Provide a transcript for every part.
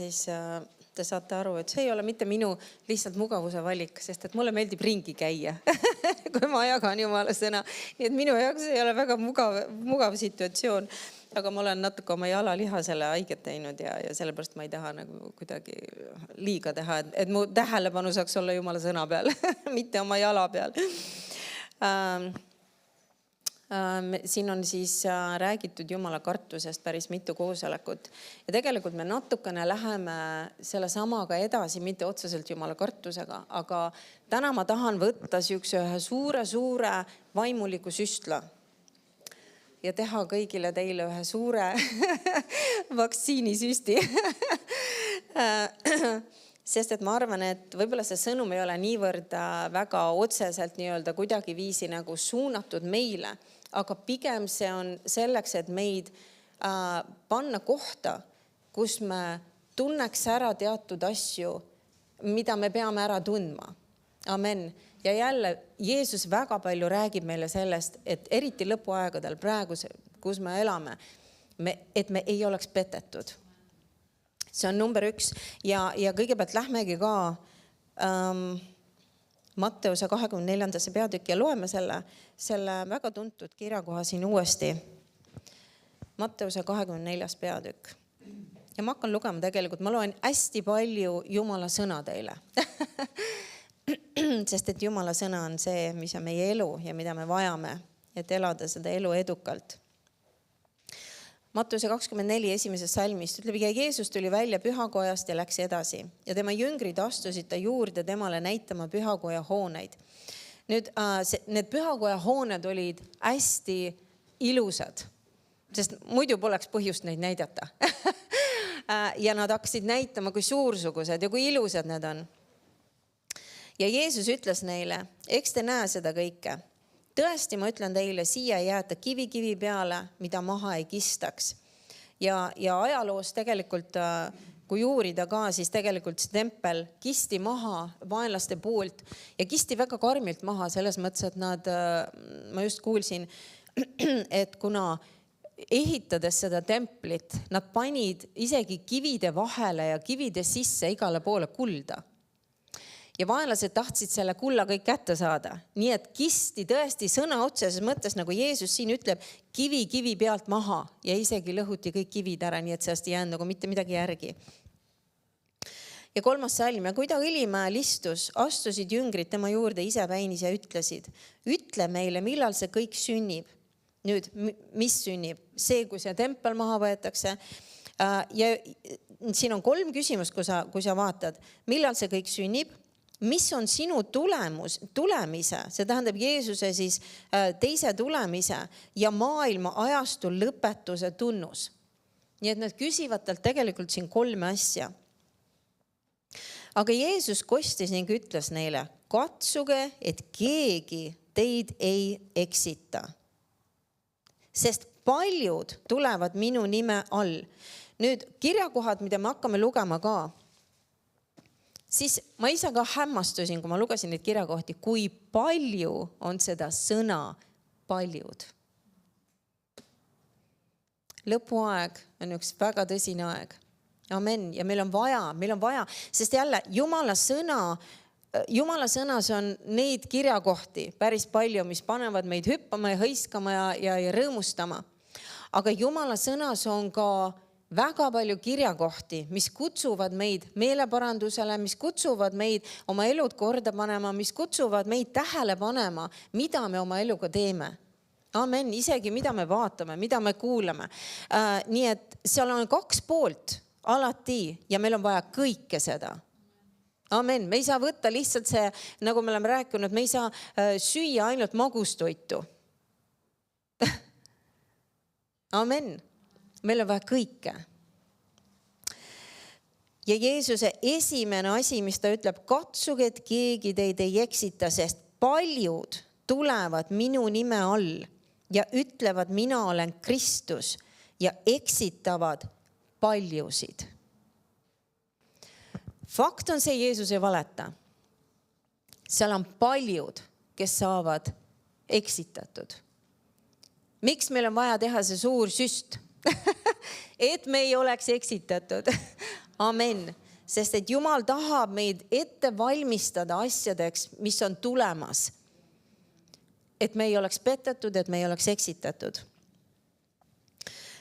Siis te saate aru, et see ei ole mitte minu lihtsalt mugavuse valik, sest et mulle meeldib ringi käia, kui ma jagan Jumala sõna. Nii et minu jaoks ei ole väga mugav situatsioon, aga ma olen natuke oma jalalihasele haiget teinud ja sellepärast ma ei taha nagu kuidagi liiga teha, et mu tähelepanu saaks olla Jumala sõna peal, mitte oma jala peal. Siin on siis räägitud Jumala kartusest päris mitu koosolekut ja tegelikult me natukene läheme selle samaga edasi, mitte otseselt Jumala kartusega, aga täna ma tahan võtta ühe suure vaimuliku süstla ja teha kõigile teile ühe suure vaktsiinisüsti. Sest et ma arvan, et võib-olla see sõnum ei ole niivõrd väga otseselt nii-öelda kuidagi viisi nagu suunatud meile, aga pigem see on selleks, et meid panna kohta, kus me tunneks ära teatud asju, mida me peame ära tundma. Amen. Ja jälle, Jeesus väga palju räägib meile sellest, et eriti lõpuaegadel praegu, kus me elame, et me ei oleks petetud. See on number 1 ja kõigepealt lähmegi ka Matteuse 24. peatükk ja loeme selle väga tuntud kirjakoha siin uuesti. Matteuse 24. peatükk. Ja ma hakkan lugema tegelikult, ma loen hästi palju Jumala sõna teile. Sest et Jumala sõna on see, mis on meie elu ja mida me vajame, et elada seda elu edukalt. Matteuse 24 esimeses salmist ütleb, ja Jeesus tuli välja pühakojast ja läks edasi. Ja tema jüngrid astusid ta juurde temale näitama pühakoja hooneid. Nüüd need pühakoja hooned olid hästi ilusad, sest muidu poleks põhjust neid näidata. Ja nad hakkasid näitama, kui suursugused ja kui ilusad need on. Ja Jeesus ütles neile, eks te näe seda kõike. Tõesti, ma ütlen teile, siia ei jääta kivi peale, mida maha ei kistaks. Ja ajaloos tegelikult, kui uurida ka, siis tegelikult see tempel kisti maha vaenlaste poolt ja kisti väga karmilt maha selles mõttes, et ma just kuulsin, et kuna ehitades seda templit, nad panid isegi kivide vahele ja kivide sisse igale poole kulda. Ja vaenlased tahtsid selle kulla kõik kätte saada. Nii et kisti tõesti sõna otseses mõttes, nagu Jeesus siin ütleb, kivi pealt maha ja isegi lõhuti kõik kivid ära, nii et sellest ei jäänud nagu mitte midagi järgi. Ja 3. salm, ja kui ta Õlimäel istus, astusid jüngrid tema juurde isepäinis ja ütlesid, ütle meile, millal see kõik sünnib. Nüüd, mis sünnib? See, kui see tempel maha võetakse. Ja siin on 3 küsimust, kui sa vaatad, millal see kõik sünnib. Mis on sinu tulemise, see tähendab Jeesuse siis teise tulemise ja maailma ajastu lõpetuse tunnus. Nii et nad küsivad talt tegelikult siin 3 asja. Aga Jeesus kostis ning ütles neile, katsuge, et keegi teid ei eksita. Sest paljud tulevad minu nime all. Nüüd kirjakohad, mida me hakkame lugema ka, siis ma ise ka hämmastusin, kui ma lugesin neid kirjakohti, kui palju on seda sõna paljud. Lõpuaeg on üks väga tõsine aeg. Amen. Ja meil on vaja, sest jälle Jumala sõnas on neid kirjakohti päris palju, mis panevad meid hüppama ja hõiskama ja rõõmustama. Aga Jumala sõnas on ka väga palju kirjakohti, mis kutsuvad meid meeleparandusele, mis kutsuvad meid oma elud korda panema, mis kutsuvad meid tähele panema, mida me oma eluga teeme. Amen, isegi mida me vaatame, mida me kuulame. Nii et seal on 2 poolt alati ja meil on vaja kõike seda. Amen, me ei saa võtta lihtsalt see, nagu me oleme rääkinud, me ei saa süüa ainult magustoitu. Amen. Meil on vaja kõike. Ja Jeesuse esimene asi, mis ta ütleb, katsuge, et keegi teid ei eksita, sest paljud tulevad minu nime all ja ütlevad, mina olen Kristus ja eksitavad paljusid. Fakt on see, Jeesus ei valeta. Seal on paljud, kes saavad eksitatud. Miks meil on vaja teha see suur süst? Et me ei oleks eksitatud. Amen. Sest et Jumal tahab meid ette valmistada asjadeks, mis on tulemas. Et me ei oleks petetud, et me ei oleks eksitatud.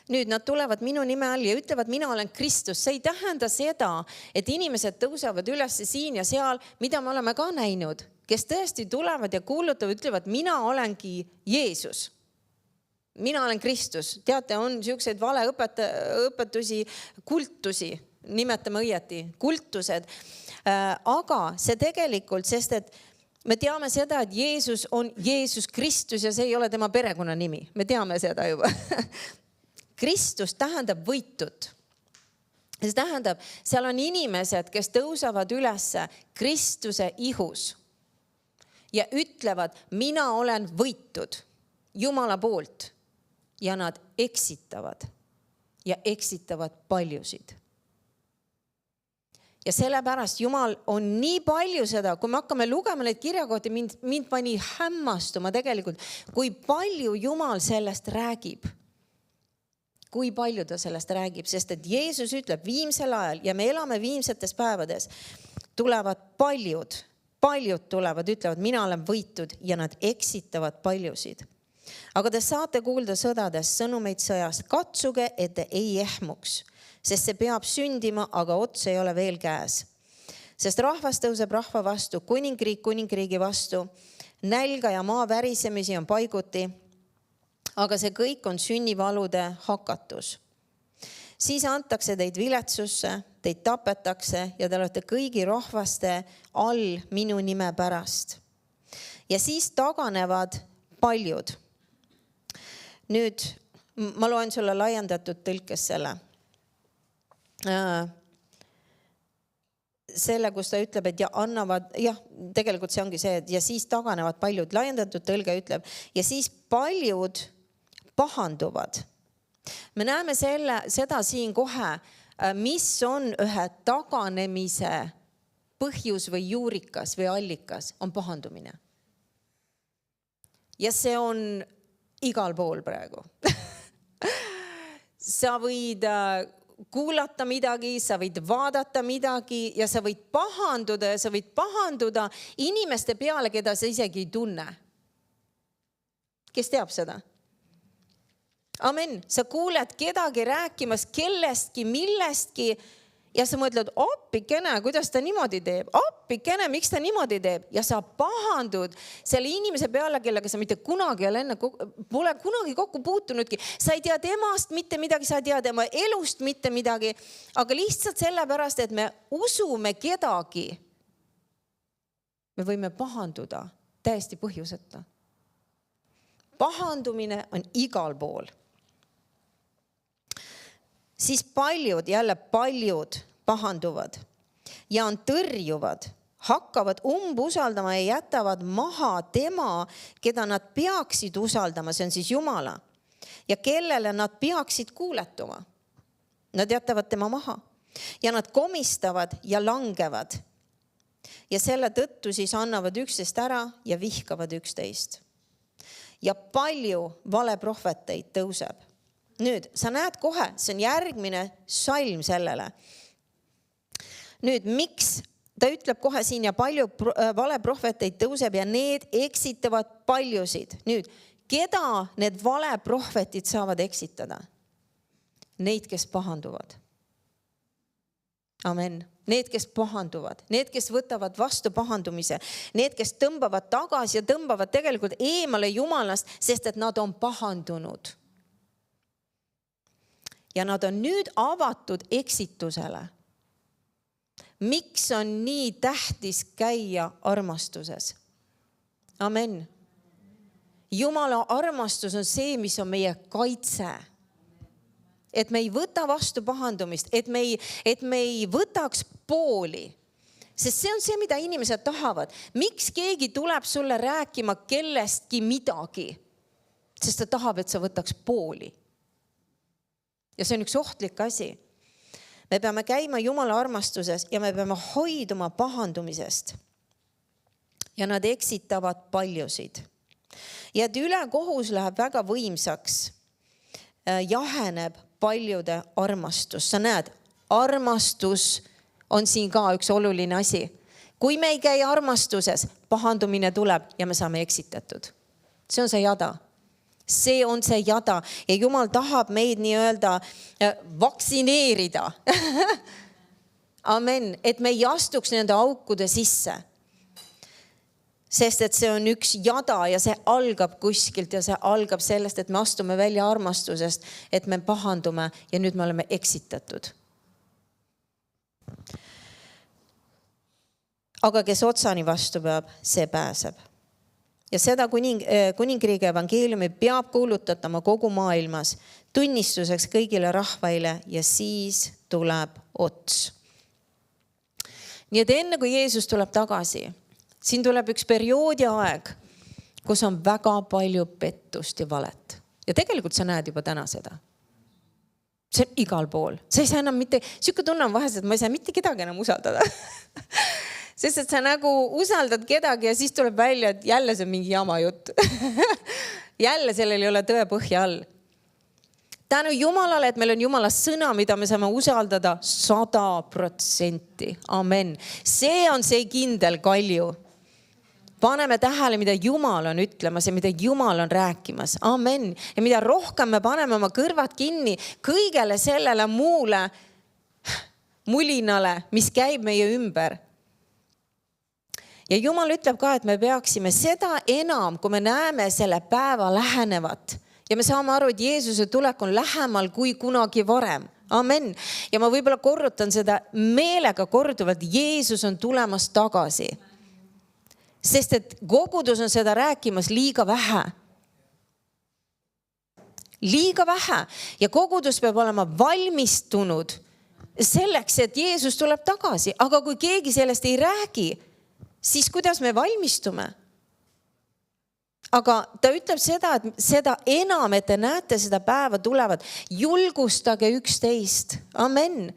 Nüüd nad tulevad minu nime all ja ütlevad, mina olen Kristus. See ei tähenda seda, et inimesed tõusevad üles siin ja seal, mida me oleme ka näinud, kes tõesti tulevad ja kuulutavad, ütlevad, mina olengi Jeesus. Mina olen Kristus. Teate, on selliseid valeõpetusi, kultusi, nimetame õieti, kultused. Aga see tegelikult, sest et me teame seda, et Jeesus on Jeesus Kristus ja see ei ole tema perekonnanimi. Me teame seda juba. Kristus tähendab võitud. See tähendab, seal on inimesed, kes tõusevad üles Kristuse ihus ja ütlevad, mina olen võitud Jumala poolt ja nad eksitavad ja eksitavad paljusid. Ja sellepärast Jumal on nii palju seda, kui me hakkame lugema neid kirjakohti, mind pani hämmastuma tegelikult, kui palju Jumal sellest räägib. Kui palju ta sellest räägib, sest et Jeesus ütleb viimsel ajal ja me elame viimsetes päevades, tulevad paljud tulevad, ütlevad, mina olen võitud ja nad eksitavad paljusid. Aga te saate kuulda sõdades sõnumeid sõjast, katsuge, et te ei ehmuks, sest see peab sündima, aga ots ei ole veel käes. Sest rahvas tõuseb rahva vastu, kuningriik kuningriigi vastu, nälga ja maa värisemisi on paiguti, aga see kõik on sünnivalude hakatus. Siis antakse teid viletsusse, teid tapetakse ja te olete kõigi rahvaste all minu nime pärast. Ja siis taganevad paljud. Nüüd ma loen sulle laiendatud tõlkes selle. Selle, kus ta ütleb, et ja annavad, tegelikult see ongi see, et ja siis taganevad paljud. Laiendatud tõlge ütleb, ja siis paljud pahanduvad. Me näeme seda siin kohe, mis on ühe taganemise põhjus või juurikas või allikas, on pahandumine. Ja see on igal pool praegu. Sa võid kuulata midagi, sa võid vaadata midagi ja sa võid pahanduda inimeste peale, keda sa isegi ei tunne. Kes teab seda? Amen. Sa kuuled kedagi rääkimas kellestki, millestki ja sa mõtled, appikene, kuidas ta niimoodi teeb? Appikene, miks ta niimoodi teeb? Ja sa pahandud selle inimese peale, kellega sa mitte kunagi pole kunagi kokku puutunudki. Sa ei tea temast mitte midagi, sa ei tea tema elust mitte midagi, aga lihtsalt sellepärast, et me usume kedagi, me võime pahanduda täiesti põhjuseta. Pahandumine on igal pool. Siis paljud pahanduvad ja on tõrjuvad, hakkavad umbusaldama ja jätavad maha tema, keda nad peaksid usaldama, see on siis Jumala, ja kellele nad peaksid kuuletuma. Nad jätavad tema maha ja nad komistavad ja langevad. Ja selle tõttu siis annavad üksteist ära ja vihkavad üksteist. Ja palju valeprohveteid tõuseb. Nüüd, sa näed kohe, see on järgmine salm sellele. Nüüd, miks ta ütleb kohe siin ja palju valeprohveteid tõuseb ja need eksitavad paljusid. Nüüd, keda need valeprohvetid saavad eksitada? Neid, kes pahanduvad. Amen. Need, kes pahanduvad, need, kes võtavad vastu pahandumise, need, kes tõmbavad tagasi ja tõmbavad tegelikult eemale Jumalast, sest et nad on pahandunud. Ja nad on nüüd avatud eksitusele. Miks on nii tähtis käia armastuses? Amen. Jumala armastus on see, mis on meie kaitse. Et me ei võta vastu pahandumist, et me ei võtaks pooli. Sest see on see, mida inimesed tahavad. Miks keegi tuleb sulle rääkima kellestki midagi? Sest ta tahab, et sa võtaks pooli. Ja see on üks ohtlik asi. Me peame käima Jumala armastuses ja me peame hoiduma pahandumisest. Ja nad eksitavad paljusid. Ja et ülekohus läheb väga võimsaks, jaheneb paljude armastus. Sa näed, armastus on siin ka üks oluline asi. Kui me ei käi armastuses, pahandumine tuleb ja me saame eksitatud. See on see jada. See on see jada ja Jumal tahab meid nii-öelda vaktsineerida. Amen, et me ei astuks nende aukude sisse. Sest et see on üks jada ja see algab kuskilt ja see algab sellest, et me astume välja armastusest, et me pahandume ja nüüd me oleme eksitatud. Aga kes otsani vastu peab, see pääseb. Ja seda kuningriigi evangeeliumi peab kuulutatama kogu maailmas tunnistuseks kõigile rahvaile ja siis tuleb ots. Nii et enne kui Jeesus tuleb tagasi, siin tuleb üks perioodi aeg, kus on väga palju pettust ja valet. Ja tegelikult sa näed juba täna seda. See on igal pool. Sa ei saa enam mitte, siuke tunne on vahest, et ma ei saa mitte kedagi enam usaldada. Sest et sa nagu usaldad kedagi ja siis tuleb välja, et jälle see on mingi jama jutt. Jälle sellel ei ole tõe põhja all. Tänu Jumalale, et meil on Jumala sõna, mida me saame usaldada 100%. Amen. See on see kindel kalju. Paneme tähele, mida Jumal on ütlemas ja mida Jumal on rääkimas. Amen. Ja mida rohkem me paneme oma kõrvad kinni kõigele sellele muule mulinale, mis käib meie ümber. Ja Jumal ütleb ka, et me peaksime seda enam, kui me näeme selle päeva lähenevat. Ja me saame aru, et Jeesuse tulek on lähemal kui kunagi varem. Amen. Ja ma võib-olla korrutan seda meelega korduvalt. Jeesus on tulemas tagasi. Sest et kogudus on seda rääkimas liiga vähe. Liiga vähe. Ja kogudus peab olema valmistunud selleks, et Jeesus tuleb tagasi. Aga kui keegi sellest ei räägi, siis kuidas me valmistume? Aga ta ütleb seda, et seda enam, et te näete seda päeva tulevad. Julgustage üksteist. Amen.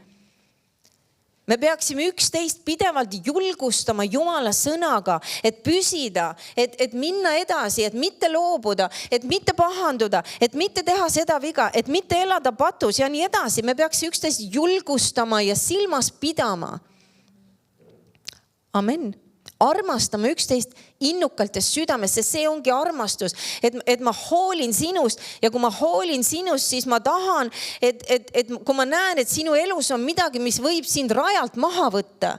Me peaksime üksteist pidevalt julgustama Jumala sõnaga, et püsida, et minna edasi, et mitte loobuda, et mitte pahanduda, et mitte teha seda viga, et mitte elada patus ja nii edasi. Me peaks üksteist julgustama ja silmas pidama. Amen. Armastame üksteist innukalt ja südames, sest see ongi armastus, et ma hoolin sinust ja kui ma hoolin sinust, siis ma tahan, et kui ma näen, et sinu elus on midagi, mis võib sind rajalt maha võtta,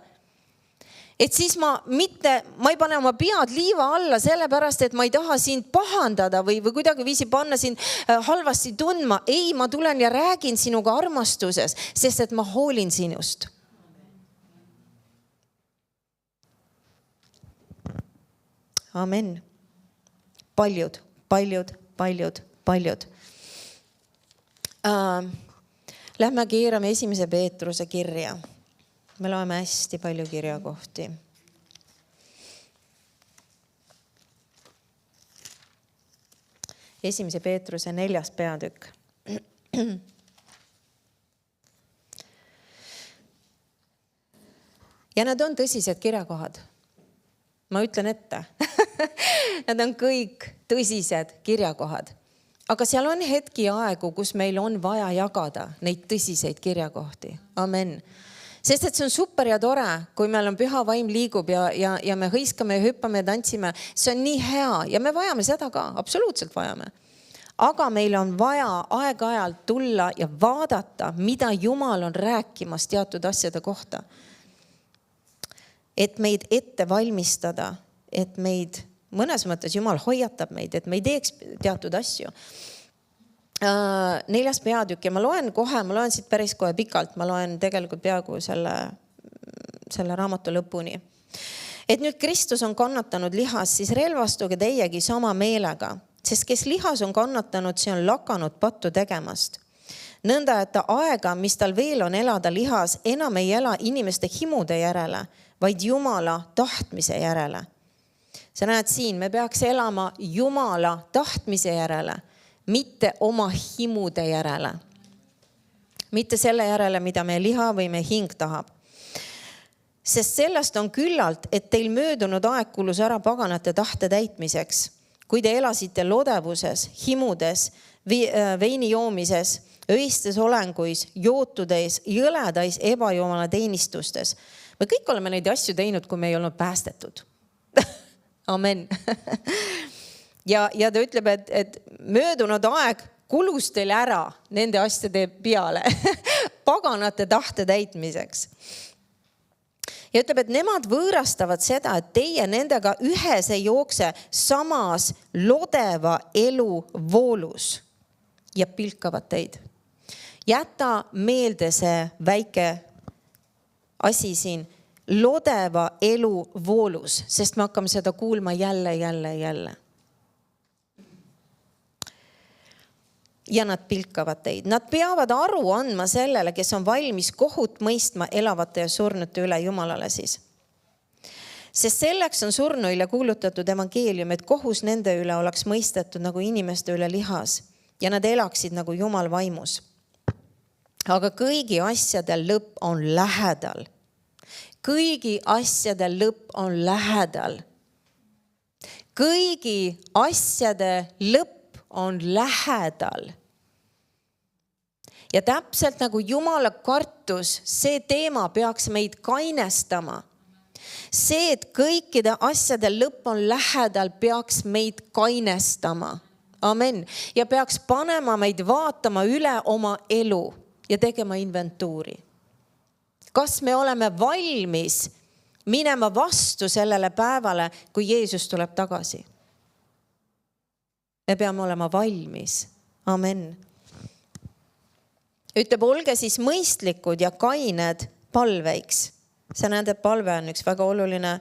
et siis ma ei pane oma pead liiva alla sellepärast, et ma ei taha sind pahandada või kuidagi viisi panna sind halvasti tundma. Ei, ma tulen ja räägin sinuga armastuses, sest et ma hoolin sinust. Amen. Paljud. Lähme keerame 1. Peetruse kirja. Me loeme hästi palju kirjakohti. 1. Peetruse 4. peatükk. Ja need on tõsised kirjakohad. Ma ütlen ette. Need on kõik tõsised kirjakohad. Aga seal on hetki aegu, kus meil on vaja jagada neid tõsiseid kirjakohti. Amen. Sest et see on super ja tore, kui meil on püha vaim liigub ja me hõiskame ja hüppame ja tantsime. See on nii hea ja me vajame seda ka. Absoluutselt vajame. Aga meil on vaja aeg-ajalt tulla ja vaadata, mida Jumal on rääkimas teatud asjade kohta. Et meid ette valmistada, et meid, mõnes mõttes Jumal hoiatab meid, et me ei teeks teatud asju. 4. peatükk ja ma loen siit päris kohe pikalt, ma loen tegelikult peaaegu selle raamatu lõpuni. Et nüüd Kristus on kannatanud lihas, siis relvastuge teiegi sama meelega, sest kes lihas on kannatanud, see on lakanud pattu tegemast. Nõnda, et ta aega, mis tal veel on elada lihas, enam ei ela inimeste himude järele, vaid Jumala tahtmise järele. Sa näed siin, me peaks elama Jumala tahtmise järele, mitte oma himude järele. Mitte selle järele, mida meie liha või meie hing tahab. Sest sellest on küllalt, et teil möödunud aeg kulus ära paganate tahte täitmiseks. Kui te elasite lodevuses, himudes, veini joomises, öistes olenguis, jootudes, jõledais ebajumala teenistustes. Me kõik oleme neid asju teinud, kui me ei olnud päästetud. Amen. Ja ta ütleb, et möödunud aeg kulus teil ära nende asjade peale paganate tahte täitmiseks. Ja ütleb, et nemad võõrastavad seda, et teie nendega ühes ei jookse samas lodeva elu voolus ja pilkavad teid. Jäta meelde see väike asi siin, lodeva elu voolus, sest me hakkame seda kuulma jälle. Ja nad pilkavad teid. Nad peavad aru andma sellele, kes on valmis kohut mõistma elavate ja surnute üle Jumalale siis. Sest selleks on surnuile kuulutatud evangeelium, et kohus nende üle oleks mõistetud nagu inimeste üle lihas ja nad elaksid nagu Jumal vaimus. Aga kõigi asjade lõpp on lähedal. Kõigi asjade lõpp on lähedal. Kõigi asjade lõpp on lähedal. Ja täpselt nagu Jumala kartus, see teema peaks meid kainestama. See, et kõikide asjade lõpp on lähedal, peaks meid kainestama. Amen. Ja peaks panema meid vaatama üle oma elu ja tegema inventuuri. Kas me oleme valmis minema vastu sellele päevale, kui Jeesus tuleb tagasi? Me peame olema valmis. Amen. Ütleb, olge siis mõistlikud ja kained palveiks. See näeb, et palve on üks väga oluline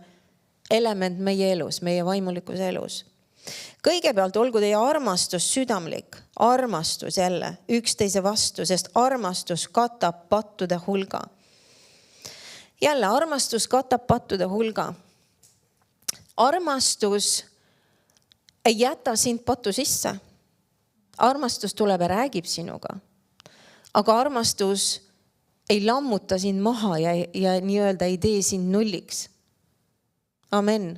element meie elus, meie vaimulikus elus. Kõigepealt olgu teie armastus südamlik, armastus jälle üksteise vastu, sest armastus katab pattude hulga. Jälle, armastus katab pattude hulga. Armastus ei jäta sind patu sisse. Armastus tuleb ja räägib sinuga. Aga armastus ei lammuta sind maha ja nii-öelda ei tee sind nulliks. Amen.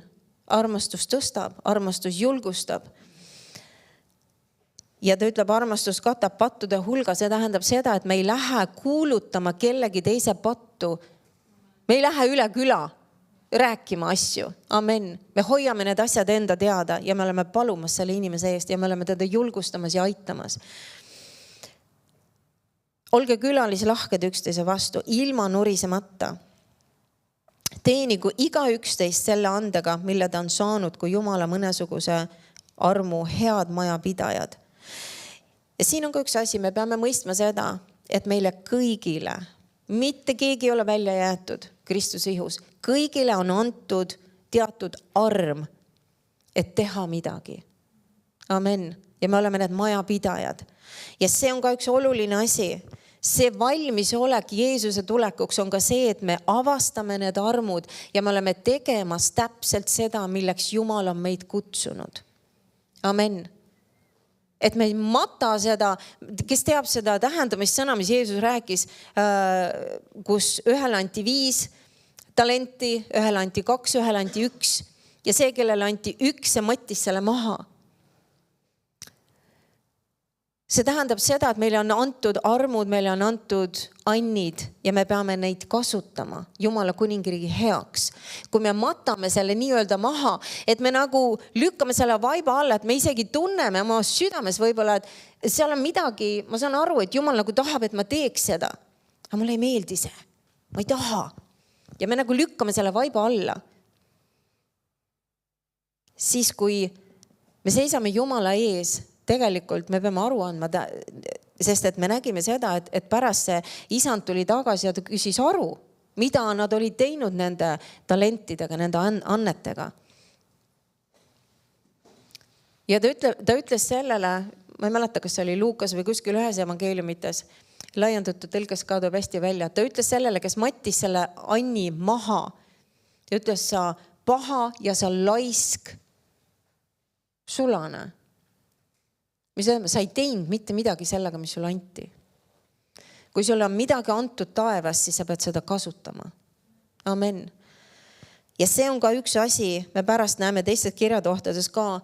Armastus tõstab, armastus julgustab. Ja ta ütleb, armastus katab pattude hulga. See tähendab seda, et me ei lähe kuulutama kellegi teise pattu. Me ei lähe üle küla rääkima asju. Amen. Me hoiame need asjad enda teada ja me oleme palumas selle inimese eest ja me oleme teda julgustamas ja aitamas. Olge külalislahked üksteise vastu, ilma nurisemata. Teenigu iga üksteist selle andega, mille ta on saanud, kui Jumala mõnesuguse armu head majapidajad. Ja siin on ka üks asi, me peame mõistma seda, et meile kõigile, mitte keegi ei ole välja jäetud Kristuse ihus. Kõigile on antud teatud arm, et teha midagi. Amen. Ja me oleme need majapidajad. Ja see on ka üks oluline asi. See valmisolek Jeesuse tulekuks on ka see, et me avastame need armud ja me oleme tegemas täpselt seda, milleks Jumal on meid kutsunud. Amen. Et me ei mata seda, kes teab seda tähendamissõna, mis Jeesus rääkis, kus ühele anti 5 talenti, ühele anti 2, ühele anti 1 ja see, kellele anti 1, see mattis selle maha. See tähendab seda, et meile on antud armud, meile on antud annid ja me peame neid kasutama Jumala kuningriigi heaks. Kui me matame selle nii-öelda maha, et me nagu lükkame selle vaiba alla, et me isegi tunneme oma südames võib-olla, et seal on midagi, ma saan aru, et Jumal nagu tahab, et ma teeks seda. Aga mulle ei meeldi see. Ma ei taha. Ja me nagu lükkame selle vaiba alla. Siis kui me seisame Jumala ees, tegelikult me peame aru andma, sest et me nägime seda, et pärast see isand tuli tagasi ja ta küsis aru, mida nad olid teinud nende talentidega, nende annetega. Ja ta ütles sellele, ma ei mäleta, kas see oli Luukas või kuskil ühes evangeeliumites, laiendatud tõlkes ka tuleb hästi välja. Ta ütles sellele, kes mattis selle anni maha, ta ütles, sa paha ja sa laisk sulane. Sa ei teinud mitte midagi sellega, mis sulle anti. Kui sulle on midagi antud taevas, siis sa pead seda kasutama. Amen. Ja see on ka üks asi, me pärast näeme teistes kirjatohtades ka,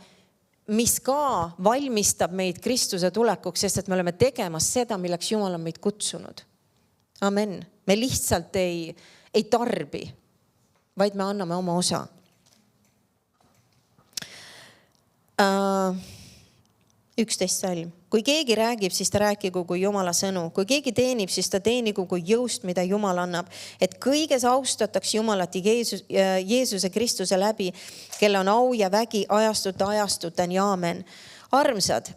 mis ka valmistab meid Kristuse tulekuks, sest et me oleme tegemas seda, milleks Jumal on meid kutsunud. Amen. Me lihtsalt ei tarbi, vaid me anname oma osa. 11 salm. Kui keegi räägib, siis ta rääkigu kui Jumala sõnu. Kui keegi teenib, siis ta teenigu kui jõust, mida Jumal annab. Et kõiges austataks Jumalat Jeesuse Kristuse läbi, kelle on au ja vägi ajastuteni. Aamen. Armsad,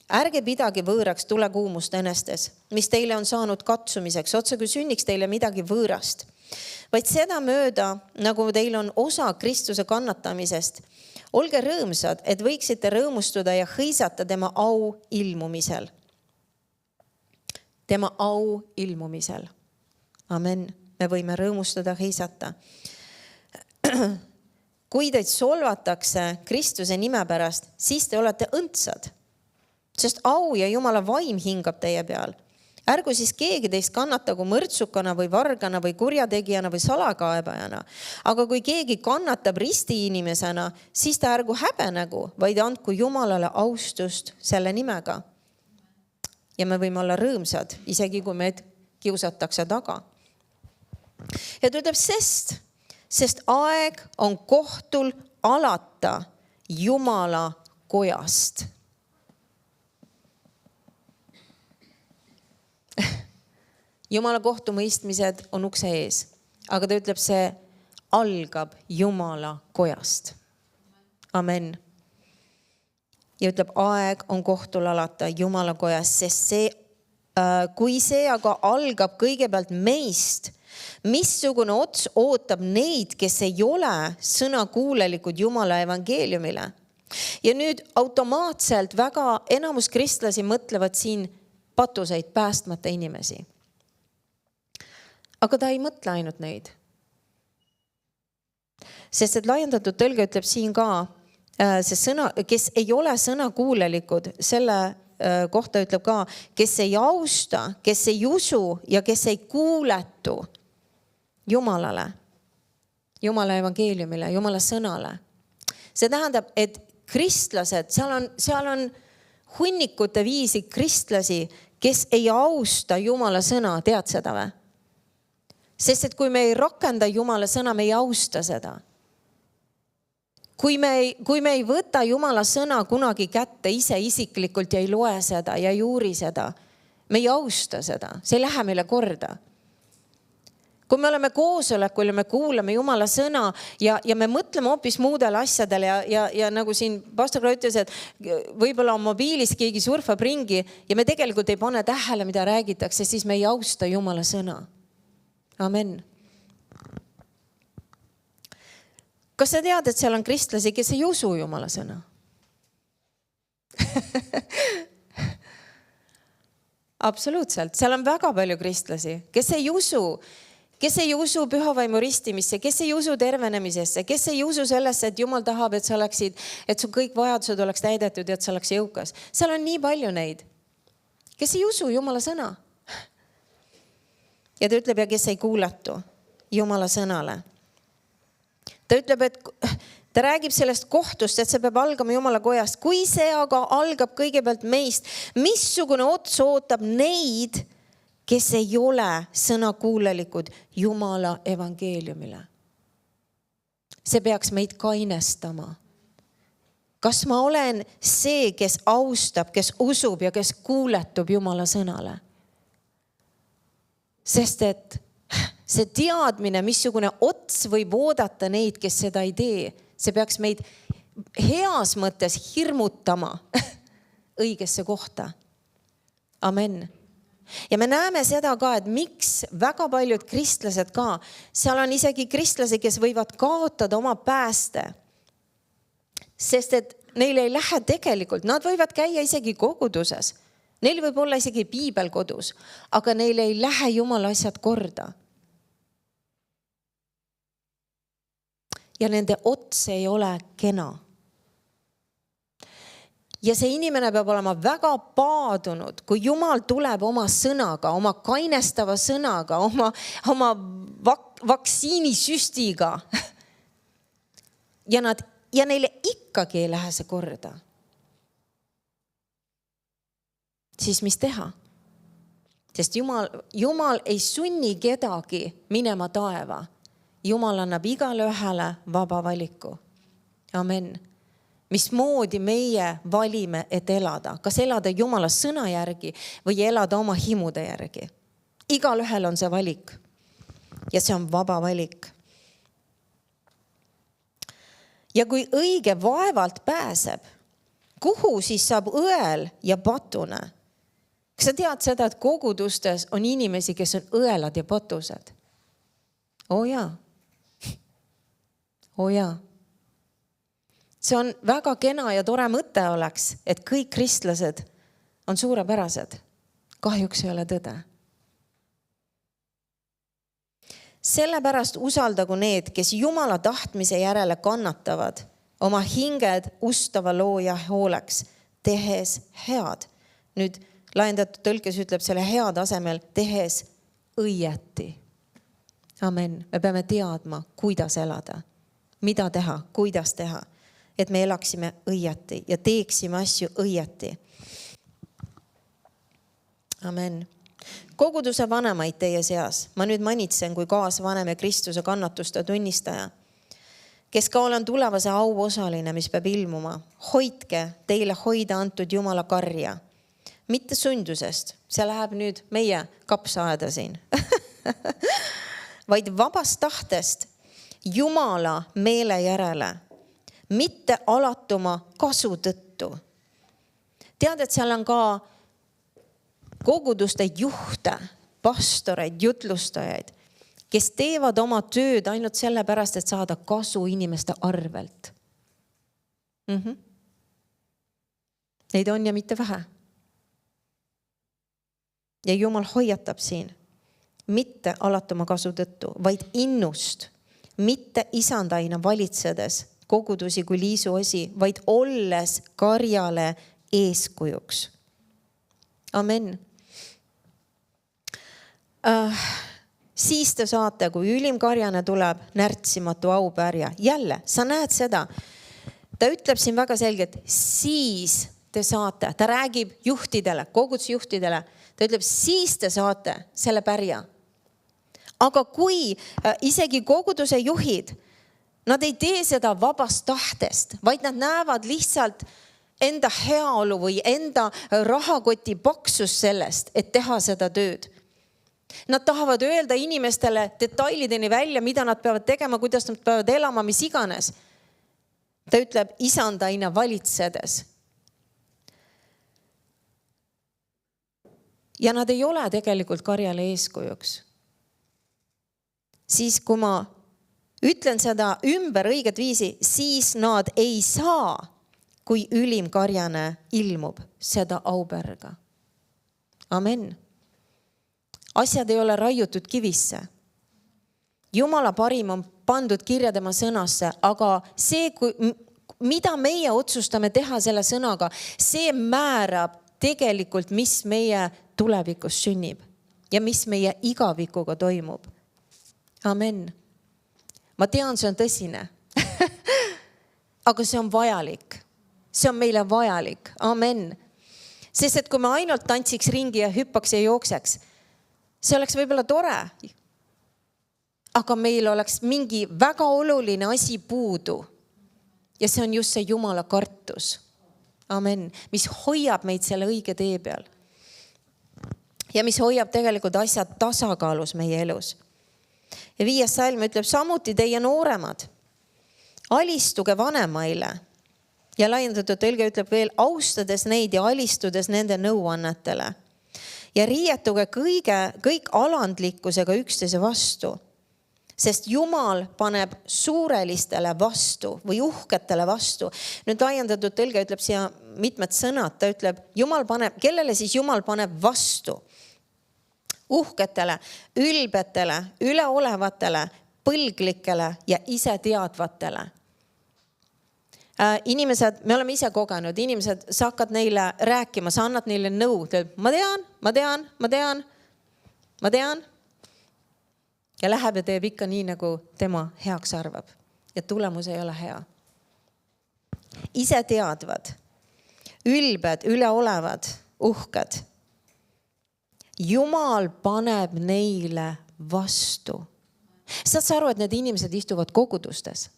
ärge pidage võõraks tulekuumust enestes, mis teile on saanud katsumiseks, otse kui sünniks teile midagi võõrast. Vaid seda mööda, nagu teil on osa Kristuse kannatamisest, olge rõõmsad, et võiksite rõõmustuda ja hõisata tema au ilmumisel. Tema au ilmumisel. Amen. Me võime rõõmustada, hõisata. Kui teid solvatakse Kristuse nime pärast, siis te olete õndsad, sest au ja Jumala vaim hingab teie peal. Ärgu siis keegi teist kannatagu mõrtsukana või vargana või kurjategijana või salakaebajana. Aga kui keegi kannatab risti inimesena, siis ta ärgu häbenegu, vaid andku Jumalale austust selle nimega. Ja me võime olla rõõmsad, isegi kui meid kiusatakse taga. Ja ta ütleb, sest aeg on kohtul alata Jumala kojast. Jumala kohtumõistmised on ukse ees, aga ta ütleb, see algab Jumala kojast. Amen. Ja ütleb, aeg on kohtul alata Jumala kojast, sest kui see aga algab kõigepealt meist, missugune ots ootab neid, kes ei ole sõnakuulelikud Jumala evangeeliumile. Ja nüüd automaatselt väga enamus kristlasi mõtlevad siin patuseid päästmata inimesi. Aga ta ei mõtle ainult neid. Sest et laiendatud tõlge ütleb siin ka see sõna, kes ei ole sõnakuulelikud, selle kohta ütleb ka, kes ei austa, kes ei usu ja kes ei kuuletu Jumalale, Jumala evangeeliumile, Jumala sõnale. See tähendab, et kristlased, seal on hunnikute viisi kristlasi, kes ei austa Jumala sõna, tead seda või? Sest et kui me ei rakenda Jumala sõna, me ei austa seda. Kui me ei võta Jumala sõna kunagi kätte ise isiklikult ja ei loe seda ja ei uuri seda, me ei austa seda, see ei lähe meile korda. Kui me oleme koosolekul ja me kuulame Jumala sõna ja me mõtleme hoopis muudele asjadele ja nagu siin pastor ütles, et võib-olla on mobiilis keegi surfab ringi ja me tegelikult ei pane tähele, mida räägitakse, siis me ei austa Jumala sõna. Amen. Kas sa tead, et seal on kristlasi, kes ei usu Jumala sõna? Absoluutselt. Seal on väga palju kristlasi, kes ei usu pühavaimu ristimisse, kes ei usu tervenemisesse, kes ei usu sellesse, et Jumal tahab, et su kõik vajadused oleks täidetud ja et sa oleks jõukas. Seal on nii palju neid, kes ei usu Jumala sõna. Ja ta ütleb, ja kes ei kuulatu Jumala sõnale. Ta ütleb, et ta räägib sellest kohtust, et see peab algama Jumala kojast. Kui see aga algab kõigepealt meist, missugune ots ootab neid, kes ei ole sõnakuulelikud Jumala evangeeliumile. See peaks meid kainestama. Kas ma olen see, kes austab, kes usub ja kes kuuletub Jumala sõnale? Sest et see teadmine, missugune ots võib oodata neid, kes seda ei tee, see peaks meid heas mõttes hirmutama õigesse kohta. Amen. Ja me näeme seda ka, et miks väga paljud kristlased ka, seal on isegi kristlasi, kes võivad kaotada oma pääste. Sest et neil ei lähe tegelikult, nad võivad käia isegi koguduses. Neil võib olla isegi piibel kodus, aga neil ei lähe Jumala asjad korda. Ja nende ots ei ole kena. Ja see inimene peab olema väga paadunud, kui Jumal tuleb oma sõnaga, oma kainestava sõnaga, oma vaktsiinisüstiga. Ja neile ikkagi ei lähe see korda. siis mis teha? Sest Jumal ei sunni kedagi minema taeva. Jumal annab igale ühele vaba valiku. Amen. Mismoodi meie valime, et elada? Kas elada Jumala sõna järgi või elada oma himude järgi? Igal ühel on see valik. Ja see on vaba valik. Ja kui õige vaevalt pääseb, kuhu siis saab õel ja patune? Kas sa tead seda, et kogudustes on inimesi, kes on õelad ja patused? Jaa. Jaa. See on väga kena ja tore mõte oleks, et kõik kristlased on suurepärased. Kahjuks ei ole tõde. Sellepärast usaldagu need, kes Jumala tahtmise järele kannatavad, oma hinged ustava looja hooleks, tehes head. Nüüd laiendatud tõlkes ütleb selle head asemel, tehes õieti. Amen. Me peame teadma, kuidas elada, mida teha, kuidas teha, et me elaksime õieti ja teeksime asju õieti. Amen. Koguduse vanemaid teie seas, ma nüüd manitsen kui kaasvanem ja Kristuse kannatuste tunnistaja, kes ka olen tulevase auosaline, mis peab ilmuma. Hoidke teile hoida antud Jumala karja, mitte sundusest, see läheb nüüd meie kapsaaeda siin, vaid vabast tahtest Jumala meele järele, mitte alatuma kasu tõttu. Tead, et seal on ka koguduste juhte, pastoreid, jutlustajaid, kes teevad oma tööd ainult sellepärast, et saada kasu inimeste arvelt. Neid on ja mitte vähe. Ja Jumal hoiatab siin, mitte alatuma kasu tõttu, vaid innust, mitte isandaina valitsedes kogudusi kui liisu osi, vaid olles karjale eeskujuks. Amen. Siis te saate, kui ülim karjane tuleb, närtsimatu aupärja. Jälle, sa näed seda. Ta ütleb siin väga selgelt, siis te saate. Ta räägib juhtidele, kogudusjuhtidele. Ta ütleb, siis te saate selle pärja. Aga kui isegi koguduse juhid, nad ei tee seda vabast tahtest, vaid nad näevad lihtsalt enda heaolu või enda rahakoti paksus sellest, et teha seda tööd. Nad tahavad öelda inimestele detailideni välja, mida nad peavad tegema, kuidas nad peavad elama, mis iganes. Ta ütleb, isandaina valitsedes. Ja nad ei ole tegelikult karjale eeskujuks. Siis kui ma ütlen seda ümber õiget viisi, siis nad ei saa, kui ülim karjane ilmub seda aupärga. Amen. Asjad ei ole raiutud kivisse. Jumala parim on pandud kirja tema sõnasse, aga see, mida meie otsustame teha selle sõnaga, see määrab tegelikult, mis meie tulevikus sünnib ja mis meie igavikuga toimub. Amen. Ma tean, see on tõsine, aga see on vajalik. See on meile vajalik. Amen. Sest et kui me ainult tantsiks ringi ja hüppaks ja jookseks, see oleks võib-olla tore, aga meil oleks mingi väga oluline asi puudu. Ja see on just see Jumala kartus. Amen. Mis hoiab meid selle õige tee peal. Ja mis hoiab tegelikult asjad tasakaalus meie elus. Ja 5. salm ütleb, samuti teie nooremad, alistuge vanemaile. Ja laiendatud tõlge ütleb veel, austades neid ja alistudes nende nõuannetele. Ja riietuge kõik alandlikkusega üksteise vastu, sest Jumal paneb suurelistele vastu või uhketele vastu. Nüüd laiendatud tõlge ütleb siia mitmed sõnad, ta ütleb, kellele siis Jumal paneb vastu? Uhketele, ülbetele, üleolevatele, põlglikele ja ise teadvatele. Inimesed, me oleme ise kogenud, inimesed, sa hakkad neile rääkima, sa annad neile nõu. Ma tean. Ja läheb ja teeb ikka nii, nagu tema heaks arvab. Ja tulemus ei ole hea. Ise teadvad, ülbed, üleolevad, uhked. Jumal paneb neile vastu. Saad sa aru, et need inimesed istuvad kogudustes?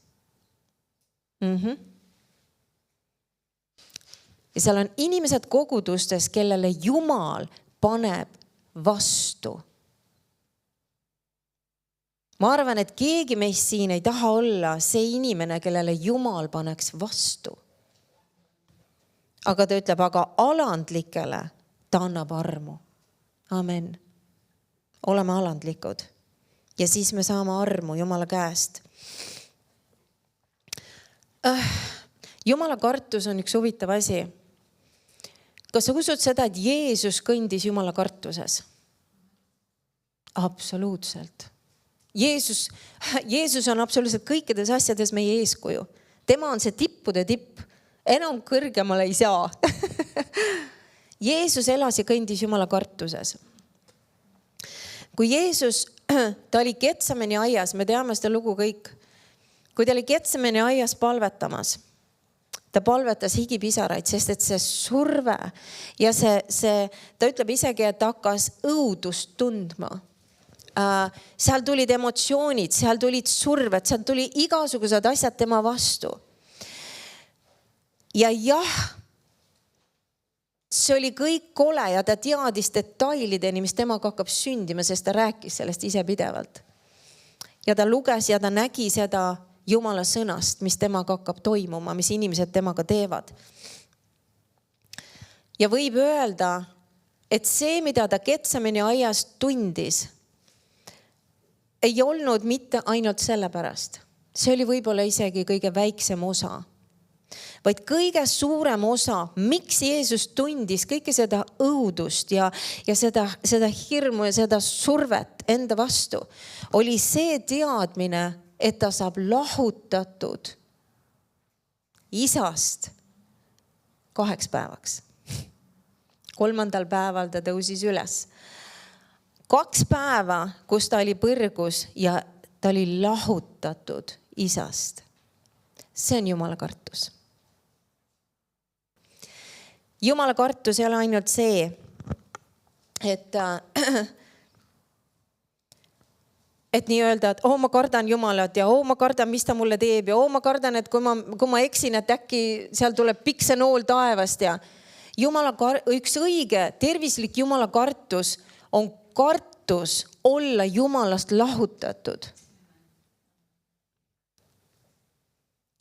Ja seal on inimesed kogudustes, kellele Jumal paneb vastu. Ma arvan, et keegi meist siin ei taha olla see inimene, kellele Jumal paneks vastu. Aga ta ütleb, aga alandlikele ta annab armu. Amen. Oleme alandlikud. Ja siis me saame armu Jumala käest. Jumala kartus on üks huvitav asi. Kas sa usud seda, et Jeesus kõndis Jumala kartuses? Absoluutselt. Jeesus on absoluutselt kõikides asjades meie eeskuju. Tema on see tippude tipp. Enam kõrgemale ei saa. Jeesus elas ja kõndis Jumala kartuses. Kui Jeesus, ta oli Getsemani aias, me teame seda lugu kõik. Kui ta oli Getsemani aias palvetamas, ta palvetas higipisaraid, sest et see surve ja ta ütleb isegi, et ta hakkas õudust tundma. Seal tulid emotsioonid, seal tulid surved, seal tuli igasugused asjad tema vastu. Ja see oli kõik kole ja ta teadis detailideni, mis temaga hakkab sündima, sest ta rääkis sellest ise pidevalt. Ja ta luges ja ta nägi seda Jumala sõnast, mis temaga hakkab toimuma, mis inimesed temaga teevad. Ja võib öelda, et see, mida ta Getsemani aias tundis, ei olnud mitte ainult sellepärast. See oli võib-olla isegi kõige väiksem osa. Vaid kõige suurem osa, miks Jeesus tundis kõike seda õudust ja seda hirmu ja seda survet enda vastu, oli see teadmine, et ta saab lahutatud isast 2 päevaks. 3. päeval ta tõusis üles. 2 päeva, kus ta oli põrgus ja ta oli lahutatud isast. See on Jumala kartus. Jumala kartus ei ole ainult see, et nii öelda, et ma kardan Jumalat ja ma kardan, mis ta mulle teeb ja ma kardan, et kui ma eksin, et äkki seal tuleb piksenool taevast ja üks õige tervislik Jumala kartus on kartus olla Jumalast lahutatud.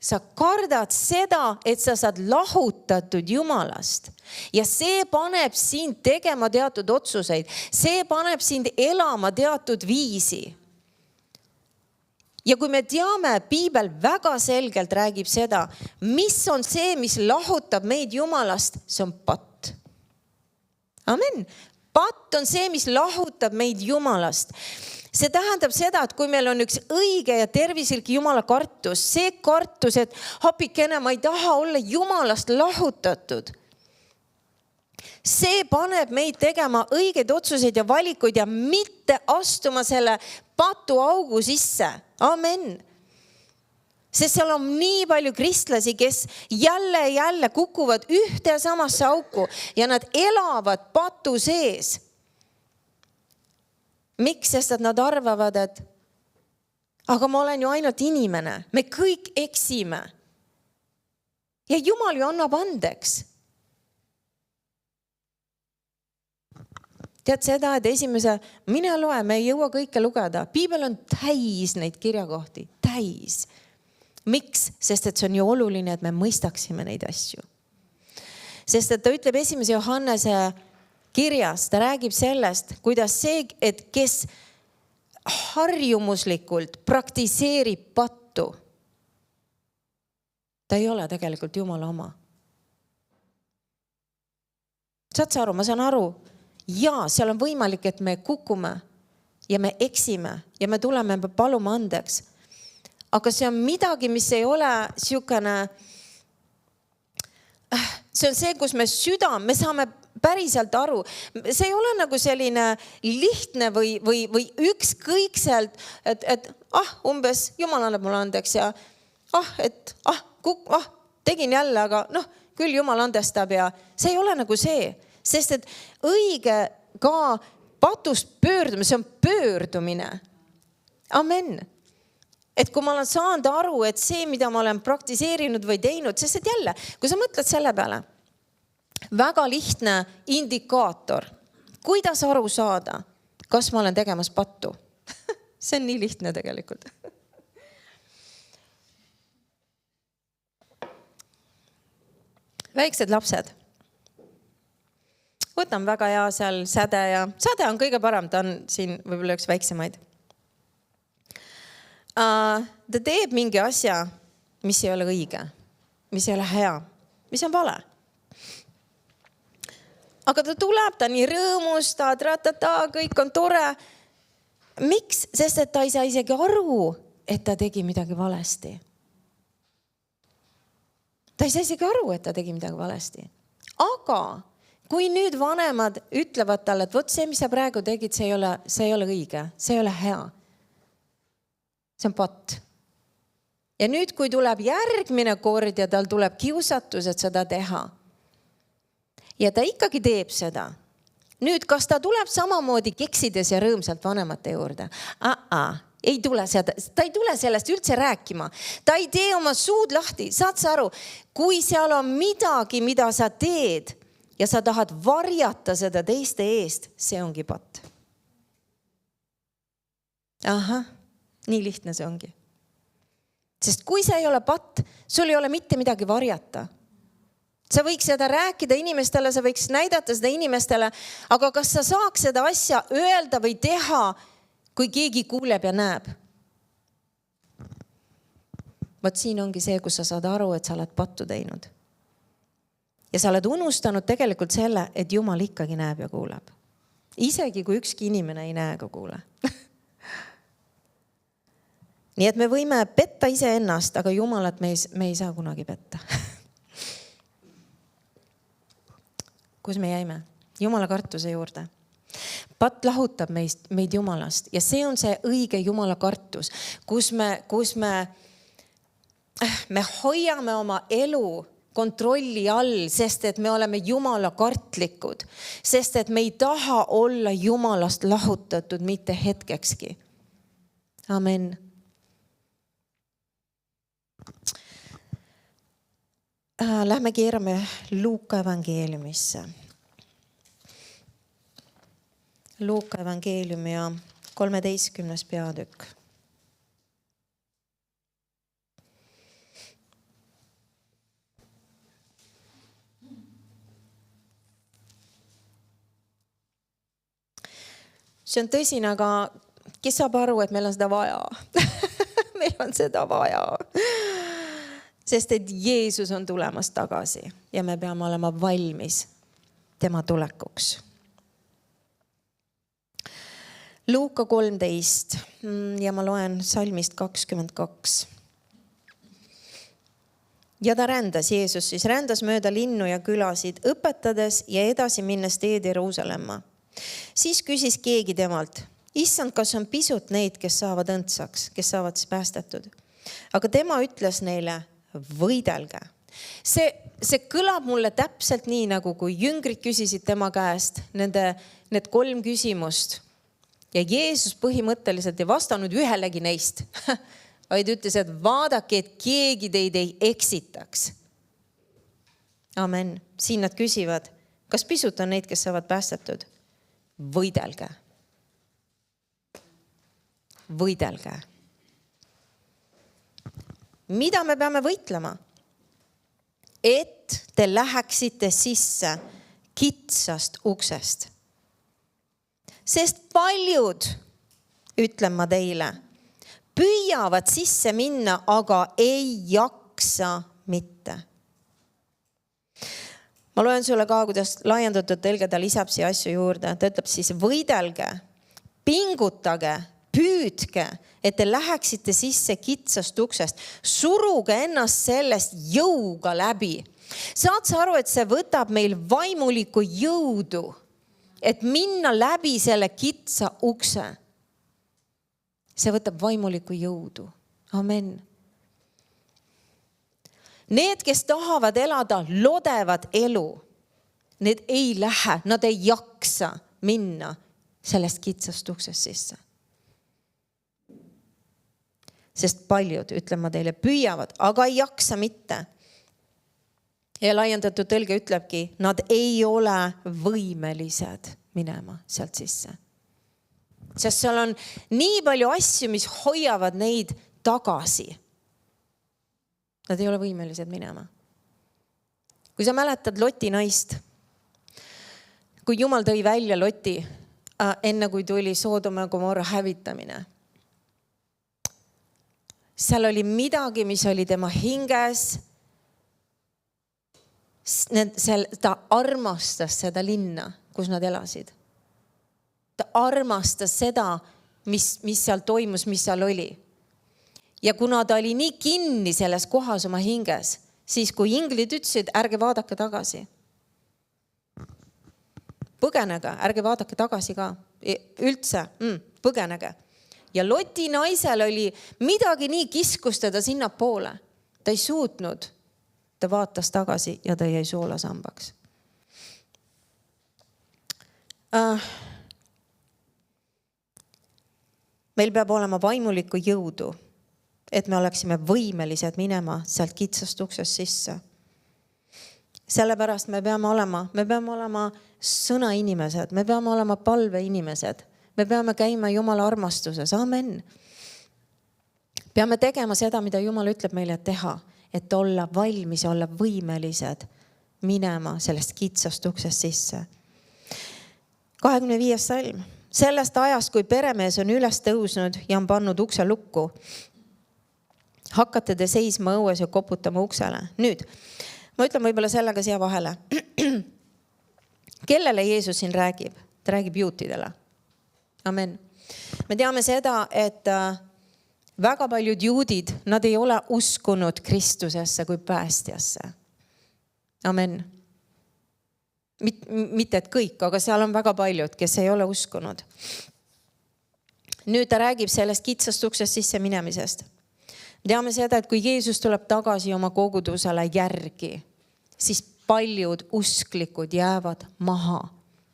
Sa kardad seda, et sa saad lahutatud Jumalast ja see paneb sind tegema teatud otsuseid. See paneb sind elama teatud viisi. Ja kui me teame, Piibel väga selgelt räägib seda, mis on see, mis lahutab meid Jumalast, see on patt. Amen. Patt on see, mis lahutab meid Jumalast. See tähendab seda, et kui meil on üks õige ja tervislik Jumala kartus, see kartus, et hapikene, ma ei taha olla Jumalast lahutatud. See paneb meid tegema õigeid otsuseid ja valikuid ja mitte astuma selle patuaugu sisse. Amen. Sest seal on nii palju kristlasi, kes jälle kukuvad ühte ja samasse auku ja nad elavad patu sees. Miks? Sest et nad arvavad, et aga ma olen ju ainult inimene. Me kõik eksime. Ja Jumal ju annab andeks. Tead seda, et mine loe, me ei jõua kõike lugeda. Piibel on täis neid kirjakohti. Täis. Miks? Sest et see on ju oluline, et me mõistaksime neid asju. Sest et ta ütleb 1. Johannese kirjas, ta räägib sellest, kuidas see, et kes harjumuslikult praktiseerib pattu, ta ei ole tegelikult Jumala oma. Saad sa aru? Ma saan aru. Ja seal on võimalik, et me kukume ja me eksime ja me tuleme, me palume andeks. Aga see on midagi, mis ei ole siukene, see on see, kus me saame päriselt aru. See ei ole nagu selline lihtne või ükskõikselt, et umbes Jumal annab mulle andeks ja tegin jälle, aga küll Jumal andestab ja see ei ole nagu see. Sest et õige ka patust pöördumine, see on pöördumine. Amen. Et kui ma olen saanud aru, et see, mida ma olen praktiseerinud või teinud, sest et jälle, kui sa mõtled selle peale, väga lihtne indikaator, kuidas aru saada, kas ma olen tegemas pattu. See on nii lihtne tegelikult. Väiksed lapsed. Võtan väga hea seal säde ja säde on kõige parem, ta on siin võib-olla üks väiksemaid. Ta teeb mingi asja, mis ei ole õige, mis ei ole hea, mis on vale. Aga ta tuleb, ta nii rõõmus, ta kõik on tore. Miks? Sest et ta ei saa isegi aru, et ta tegi midagi valesti. Ta ei saa isegi aru, et ta tegi midagi valesti. Aga kui nüüd vanemad ütlevad talle, et võt see, mis sa praegu tegid, see ei ole õige, see ei ole hea. See on patt. Ja nüüd, kui tuleb järgmine kord ja tal tuleb kiusatus, et seda teha, ja ta ikkagi teeb seda. Nüüd, kas ta tuleb samamoodi keksides ja rõõmsalt vanemate juurde? Ei tule seda, ta ei tule sellest üldse rääkima. Ta ei tee oma suud lahti. Saad sa aru, kui seal on midagi, mida sa teed ja sa tahad varjata seda teiste eest, see ongi patt. Nii lihtne see ongi. Sest kui see ei ole patt, sul ei ole mitte midagi varjata. Sa võiks seda rääkida inimestele, sa võiks näidata seda inimestele, aga kas sa saaks seda asja öelda või teha, kui keegi kuuleb ja näeb? Vaat siin ongi see, kus sa saad aru, et sa oled pattu teinud. Ja sa oled unustanud tegelikult selle, et Jumal ikkagi näeb ja kuuleb. Isegi kui ükski inimene ei näe ega kuule. Nii et me võime petta iseennast, aga Jumalat me ei saa kunagi petta. Kus me jäime? Jumala kartuse juurde. Patt lahutab meid Jumalast ja see on see õige Jumala kartus, kus me hoiame oma elu kontrolli all, sest et me oleme Jumala kartlikud, sest et me ei taha olla Jumalast lahutatud mitte hetkekski. Amen. Lähme keerame Luuka evangeeliumisse. Luuka evangeeliumi ja 13. peatükk. See on tõsine, aga kes saab aru, et meil on seda vaja? Meil on seda vaja. Sest et Jeesus on tulemas tagasi ja me peame olema valmis tema tulekuks. Luuka 13 ja ma loen salmist 22. Ja ta rändas, Jeesus siis rändas mööda linnu ja külasid, õpetades ja edasi minnes teed Jeruusalemma. Siis küsis keegi temalt, issand, kas on pisut neid, kes saavad õndsaks, kes saavad siis päästetud. Aga tema ütles neile, võidelge. See kõlab mulle täpselt nii, nagu kui jüngrid küsisid tema käest need 3 küsimust. Ja Jeesus põhimõtteliselt ei vastanud ühelegi neist, vaid ütles, et vaadake, et keegi teid ei eksitaks. Amen. Siin nad küsivad, kas pisut on neid, kes saavad päästetud? Võidelge. Võidelge. Mida me peame võitlema? Et te läheksite sisse kitsast uksest. Sest paljud, ütlen ma teile, püüavad sisse minna, aga ei jaksa mitte. Ma loen sulle ka, kuidas laiendatud tõlge ta lisab siia asju juurde. Ta ütleb siis võidelge, pingutage, püüdke, et te läheksite sisse kitsast uksest. Suruge ennast sellest jõuga läbi. Saad sa aru, et see võtab meil vaimulikku jõudu, et minna läbi selle kitsa ukse. See võtab vaimulikku jõudu. Amen. Need, kes tahavad elada lodevat elu, need ei lähe, nad ei jaksa minna sellest kitsast uksest sisse. Sest paljud, ütlen ma teile, püüavad, aga ei jaksa mitte. Ja laiendatud tõlge ütlebki, nad ei ole võimelised minema sealt sisse. Sest seal on nii palju asju, mis hoiavad neid tagasi. Nad ei ole võimelised minema. Kui sa mäletad Loti naist, kui Jumal tõi välja Loti, enne kui tuli Soodoma ja Gomorra hävitamine, seal oli midagi, mis oli tema hinges. Ta armastas seda linna, kus nad elasid. Ta armastas seda, mis seal toimus, mis seal oli. Ja kuna ta oli nii kinni selles kohas oma hinges, siis kui inglid ütlesid, ärge vaadake tagasi. Põgenege, ärge vaadake tagasi ka. Üldse, põgenege. Ja Loti naisel oli midagi nii kiskus teda sinna poole. Ta ei suutnud. Ta vaatas tagasi ja ta jäi soolasambaks. Meil peab olema vaimulikku jõudu, et me oleksime võimelised minema sealt kitsast uksest sisse. Sellepärast me peame olema sõnainimesed, me peame olema palveinimesed. Me peame käima Jumala armastuses. Amen. Peame tegema seda, mida Jumal ütleb meile teha, et olla valmis, olla võimelised minema sellest kitsast uksest sisse. 25. salm. Sellest ajast, kui peremees on üles tõusnud ja on pannud ukse lukku, hakkate te seisma õues ja koputama uksele. Nüüd, ma ütlen võib-olla sellega siia vahele. Kellele Jeesus siin räägib? Ta räägib juutidele. Amen. Me teame seda, et väga paljud juudid, nad ei ole uskunud Kristusesse kui päästjasse. Amen. Mitte et kõik, aga seal on väga paljud, kes ei ole uskunud. Nüüd ta räägib sellest kitsast uksest sisse minemisest. Me teame seda, et kui Jeesus tuleb tagasi oma kogudusele järgi, siis paljud usklikud jäävad maha.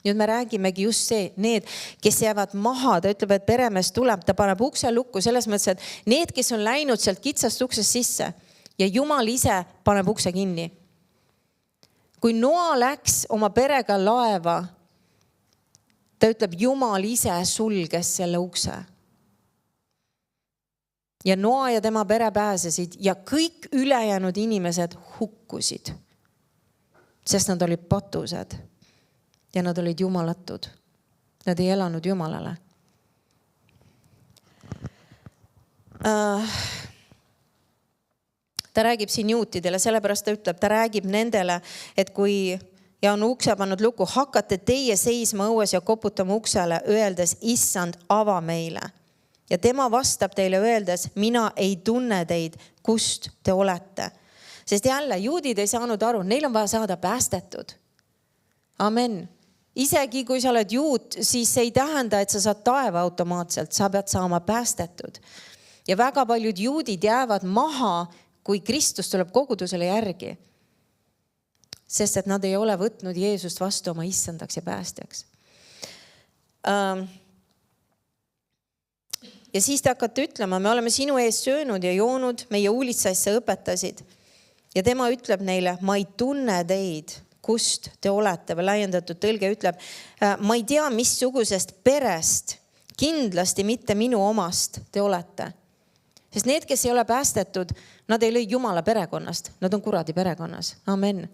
Nüüd me räägimegi just see, need, kes jäävad maha, ta ütleb, et peremees tuleb, ta paneb ukse lukku selles mõttes, et need, kes on läinud sealt kitsast uksest sisse ja Jumal ise paneb ukse kinni. Kui Noa läks oma perega laeva, ta ütleb, Jumal ise sulges selle ukse. Ja Noa ja tema pere pääsesid ja kõik ülejäänud inimesed hukkusid, sest nad olid patused. Ja nad olid jumalatud. Nad ei elanud Jumalale. Ta räägib siin juutidele, sellepärast ta ütleb, ta räägib nendele, et kui ja on ukse pannud luku, hakkate teie seisma õues ja koputama uksele, öeldes, Issand, ava meile. Ja tema vastab teile öeldes, mina ei tunne teid, kust te olete. Sest jälle, juudid ei saanud aru, neil on vaja saada päästetud. Amen. Isegi kui sa oled juut, siis ei tähenda, et sa saad taeva automaatselt, sa pead saama päästetud. Ja väga paljud juudid jäävad maha, kui Kristus tuleb kogudusele järgi. Sest et nad ei ole võtnud Jeesust vastu oma issandaks ja päästjaks. Ja siis te hakkate ütlema, me oleme sinu ees söönud ja joonud, meie uulitsaisse õpetasid. Ja tema ütleb neile, ma ei tunne teid, kust te olete, või laiendatud tõlge ütleb, ma ei tea, missugusest perest, kindlasti mitte minu omast te olete. Sest need, kes ei ole päästetud, nad ei lõi Jumala perekonnast, nad on kuradi perekonnas. Amen.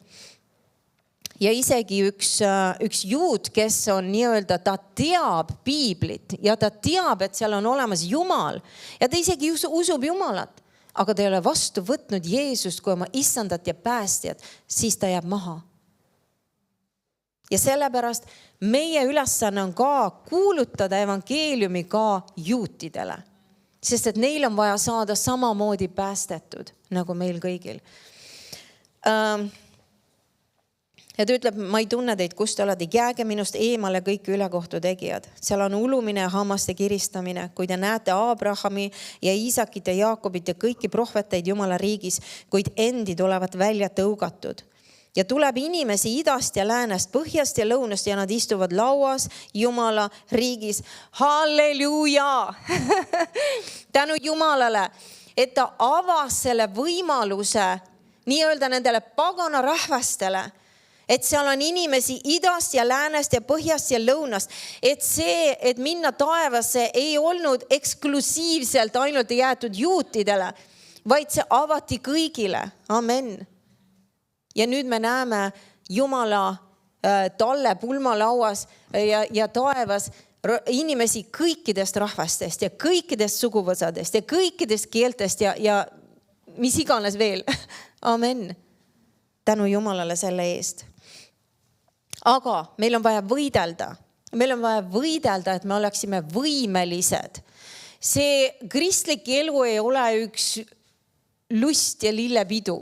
Ja isegi üks juut, kes on nii-öelda, ta teab piiblit ja ta teab, et seal on olemas Jumal ja ta isegi usub Jumalat, aga ta ei ole vastu võtnud Jeesust kui oma issandat ja päästjat, siis ta jääb maha. Ja sellepärast meie ülesanne on ka kuulutada evangeeliumi ka juutidele. Sest et neil on vaja saada samamoodi päästetud nagu meil kõigil. Ja ta ütleb, ma ei tunne teid, kust te olete, jääge minust eemale kõik ülekohtu tegijad. Seal on ulumine ja hammaste kiristamine. Kui te näete Abrahami ja Iisakit ja Jaakobit ja kõiki prohveteid Jumala riigis, kuid endid olevat välja tõugatud. Ja tuleb inimesi idast ja läänest, põhjast ja lõunast ja nad istuvad lauas Jumala riigis. Halleluuja! Tänu Jumalale, et ta avas selle võimaluse nii-öelda nendele pagana rahvastele, et seal on inimesi idast ja läänest ja põhjast ja lõunast. Et see, et minna taevasse ei olnud eksklusiivselt ainult jäetud juutidele, vaid see avati kõigile. Amen. Ja nüüd me näeme Jumala talle pulmalauas ja taevas inimesi kõikidest rahvastest ja kõikidest suguvõsadest ja kõikidest keeltest ja mis iganes veel. Amen. Tänu Jumalale selle eest. Aga meil on vaja võidelda. Meil on vaja võidelda, et me oleksime võimelised. See kristlik elu ei ole üks lust ja lillepidu.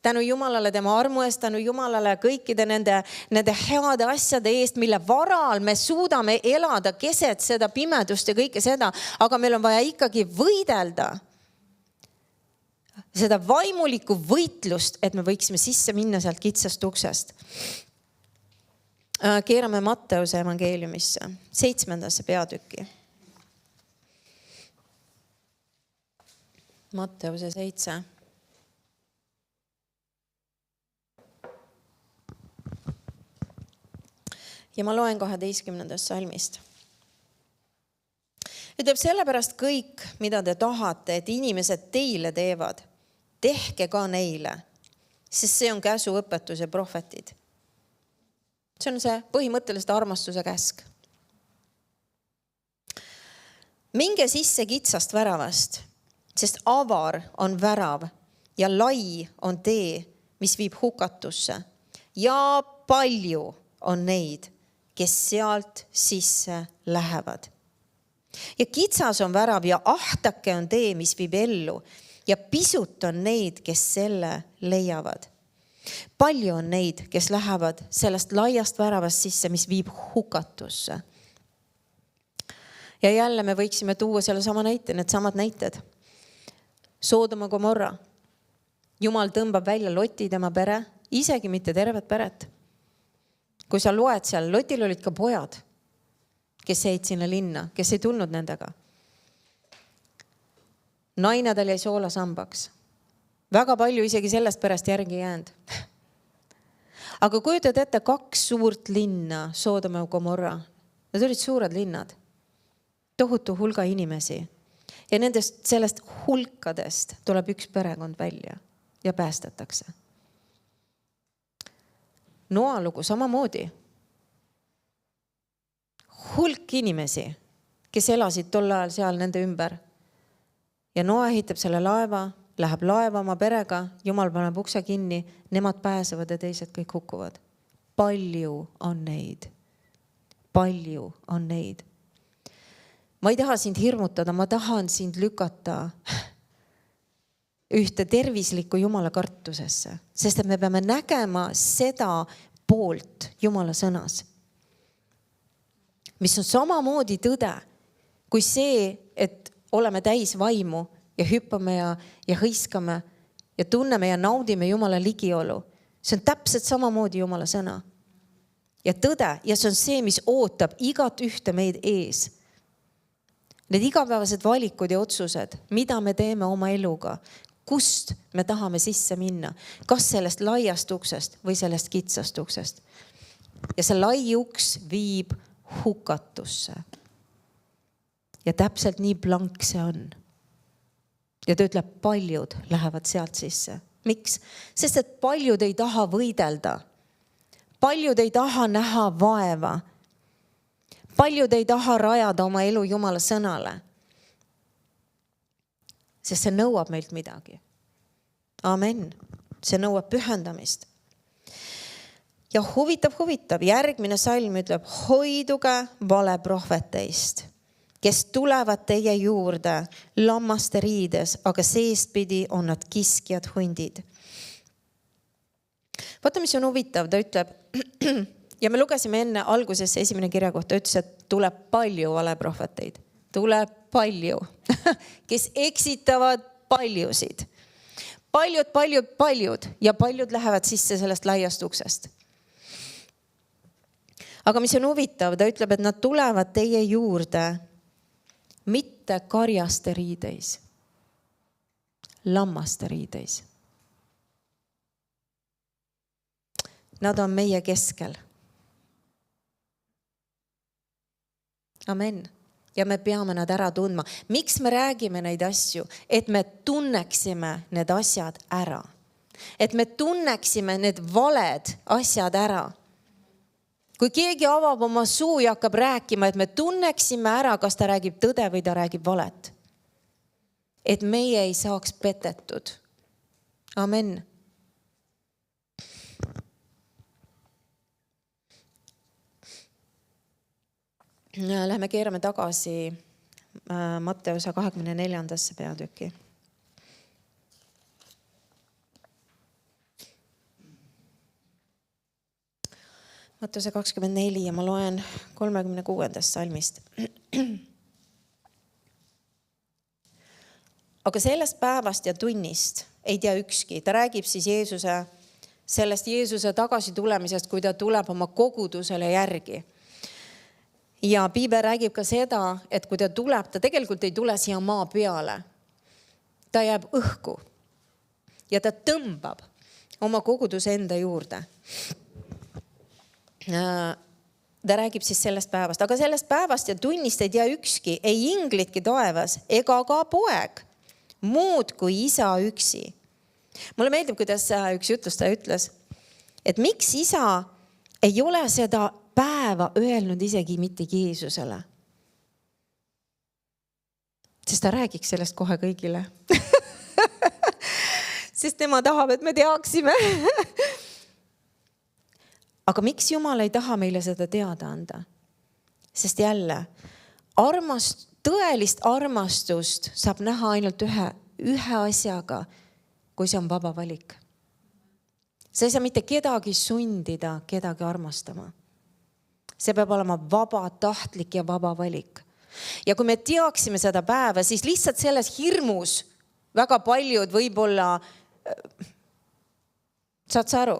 Tänu Jumalale tema armu eest, tänu Jumalale kõikide nende heade asjade eest, mille varal me suudame elada keset seda pimedust ja kõike seda, aga meil on vaja ikkagi võidelda seda vaimulikku võitlust, et me võiksime sisse minna sealt kitsast uksest. Keerame Matteuse evangeeliumisse, 7. peatükki. Matteuse 7. Ja ma loen 12. salmist. Ütleb sellepärast kõik, mida te tahate, et inimesed teile teevad, tehke ka neile, sest see on käsu, õpetus ja prohvetid. See on see põhimõtteliselt armastuse käsk. Minge sisse kitsast väravast, sest avar on värav ja lai on tee, mis viib hukatusse. Ja palju on neid, kes sealt sisse lähevad. Ja kitsas on värav ja ahtake on tee, mis viib ellu. Ja pisut on neid, kes selle leiavad. Palju on neid, kes lähevad sellest laiast väravast sisse, mis viib hukatusse. Ja jälle me võiksime tuua selle sama näite, need samad näited. Soodoma Gomorra. Jumal tõmbab välja Loti tema pere, isegi mitte tervet peret. Kui sa loed seal, Lotil olid ka pojad, kes jäid sinna linna, kes ei tulnud nendega. Naine tal jäi soolasambaks. Väga palju isegi sellest perest järgi jäänud. Aga kujutad ette 2 suurt linna, Soodoma ja Gomorra. Need olid suured linnad. Tohutu hulga inimesi. Ja sellest hulkadest tuleb üks perekond välja ja päästetakse. Noa lugu samamoodi. Hulk inimesi, kes elasid tol ajal seal nende ümber. Ja Noa ehitab selle laeva, läheb laeva oma perega, Jumal paneb ukse kinni, nemad pääsevad ja teised kõik hukkuvad. Palju on neid. Palju on neid. Ma ei taha sind hirmutada, ma tahan sind lükata ühte tervislikku Jumala kartusesse, sest et me peame nägema seda poolt Jumala sõnas, mis on samamoodi tõde, kui see, et oleme täis vaimu ja hüppame ja hõiskame ja tunneme ja naudime Jumala ligiolu. See on täpselt samamoodi Jumala sõna. Ja tõde, ja see on see, mis ootab igat ühte meid ees. Need igapäevased valikud ja otsused, mida me teeme oma eluga, kust me tahame sisse minna, kas sellest laiast uksest või sellest kitsast uksest. Ja see lai uks viib hukatusse. Ja täpselt nii blank see on. Ja ta ütleb, paljud lähevad sealt sisse. Miks? Sest et paljud ei taha võidelda. Paljud ei taha näha vaeva. Paljud ei taha rajada oma elu Jumala sõnale. Sest see nõuab meilt midagi. Amen. See nõuab pühendamist. Ja huvitav. Järgmine salm ütleb, hoiduge valeprohveteist, kes tulevad teie juurde lammaste riides, aga seestpidi on nad kiskjad hundid. Vaata, mis on huvitav, ta ütleb, ja me lugesime enne alguses esimene kirja kohta, ütles, et tuleb palju valeprohveteid. Tuleb palju, kes eksitavad paljusid. paljud ja paljud lähevad sisse sellest laiast uksest. Aga mis on huvitav, ta ütleb, et nad tulevad teie juurde mitte karjaste riideis, lammaste riideis. Nad on meie keskel. Amen. Ja me peame nad ära tundma. Miks me räägime neid asju? Et me tunneksime need asjad ära. Et me tunneksime need valed asjad ära. Kui keegi avab oma suu ja hakkab rääkima, et me tunneksime ära, kas ta räägib tõde või ta räägib valet. Et meie ei saaks petetud. Amen. Lähme keerame tagasi Matteuse 24. peatüki. Matteuse 24 ja ma loen 36. salmist. Aga sellest päevast ja tunnist ei tea ükski. Ta räägib siis Jeesuse tagasi tulemisest, kui ta tuleb oma kogudusele järgi. Ja Piibel räägib ka seda, et kui ta tuleb, ta tegelikult ei tule siia maa peale. Ta jääb õhku ja ta tõmbab oma koguduse enda juurde. Ta räägib siis sellest päevast, aga sellest päevast ja tunnist ei tea ükski, ei inglitki taevas ega ka poeg, muud kui isa üksi. Mulle meeldib, kuidas üks jutlustaja ütles, et miks isa ei ole seda päeva öelnud isegi mitte Jeesusele. Sest ta räägiks sellest kohe kõigile. Sest tema tahab, et me teaksime. Aga miks Jumal ei taha meile seda teada anda? Sest jälle, tõelist armastust saab näha ainult ühe asjaga, kui see on vaba valik. Sa ei saa mitte kedagi sundida, kedagi armastama. See peab olema vabatahtlik ja vaba valik. Ja kui me teaksime seda päeva, siis lihtsalt selles hirmus väga paljud võib-olla, saad sa aru?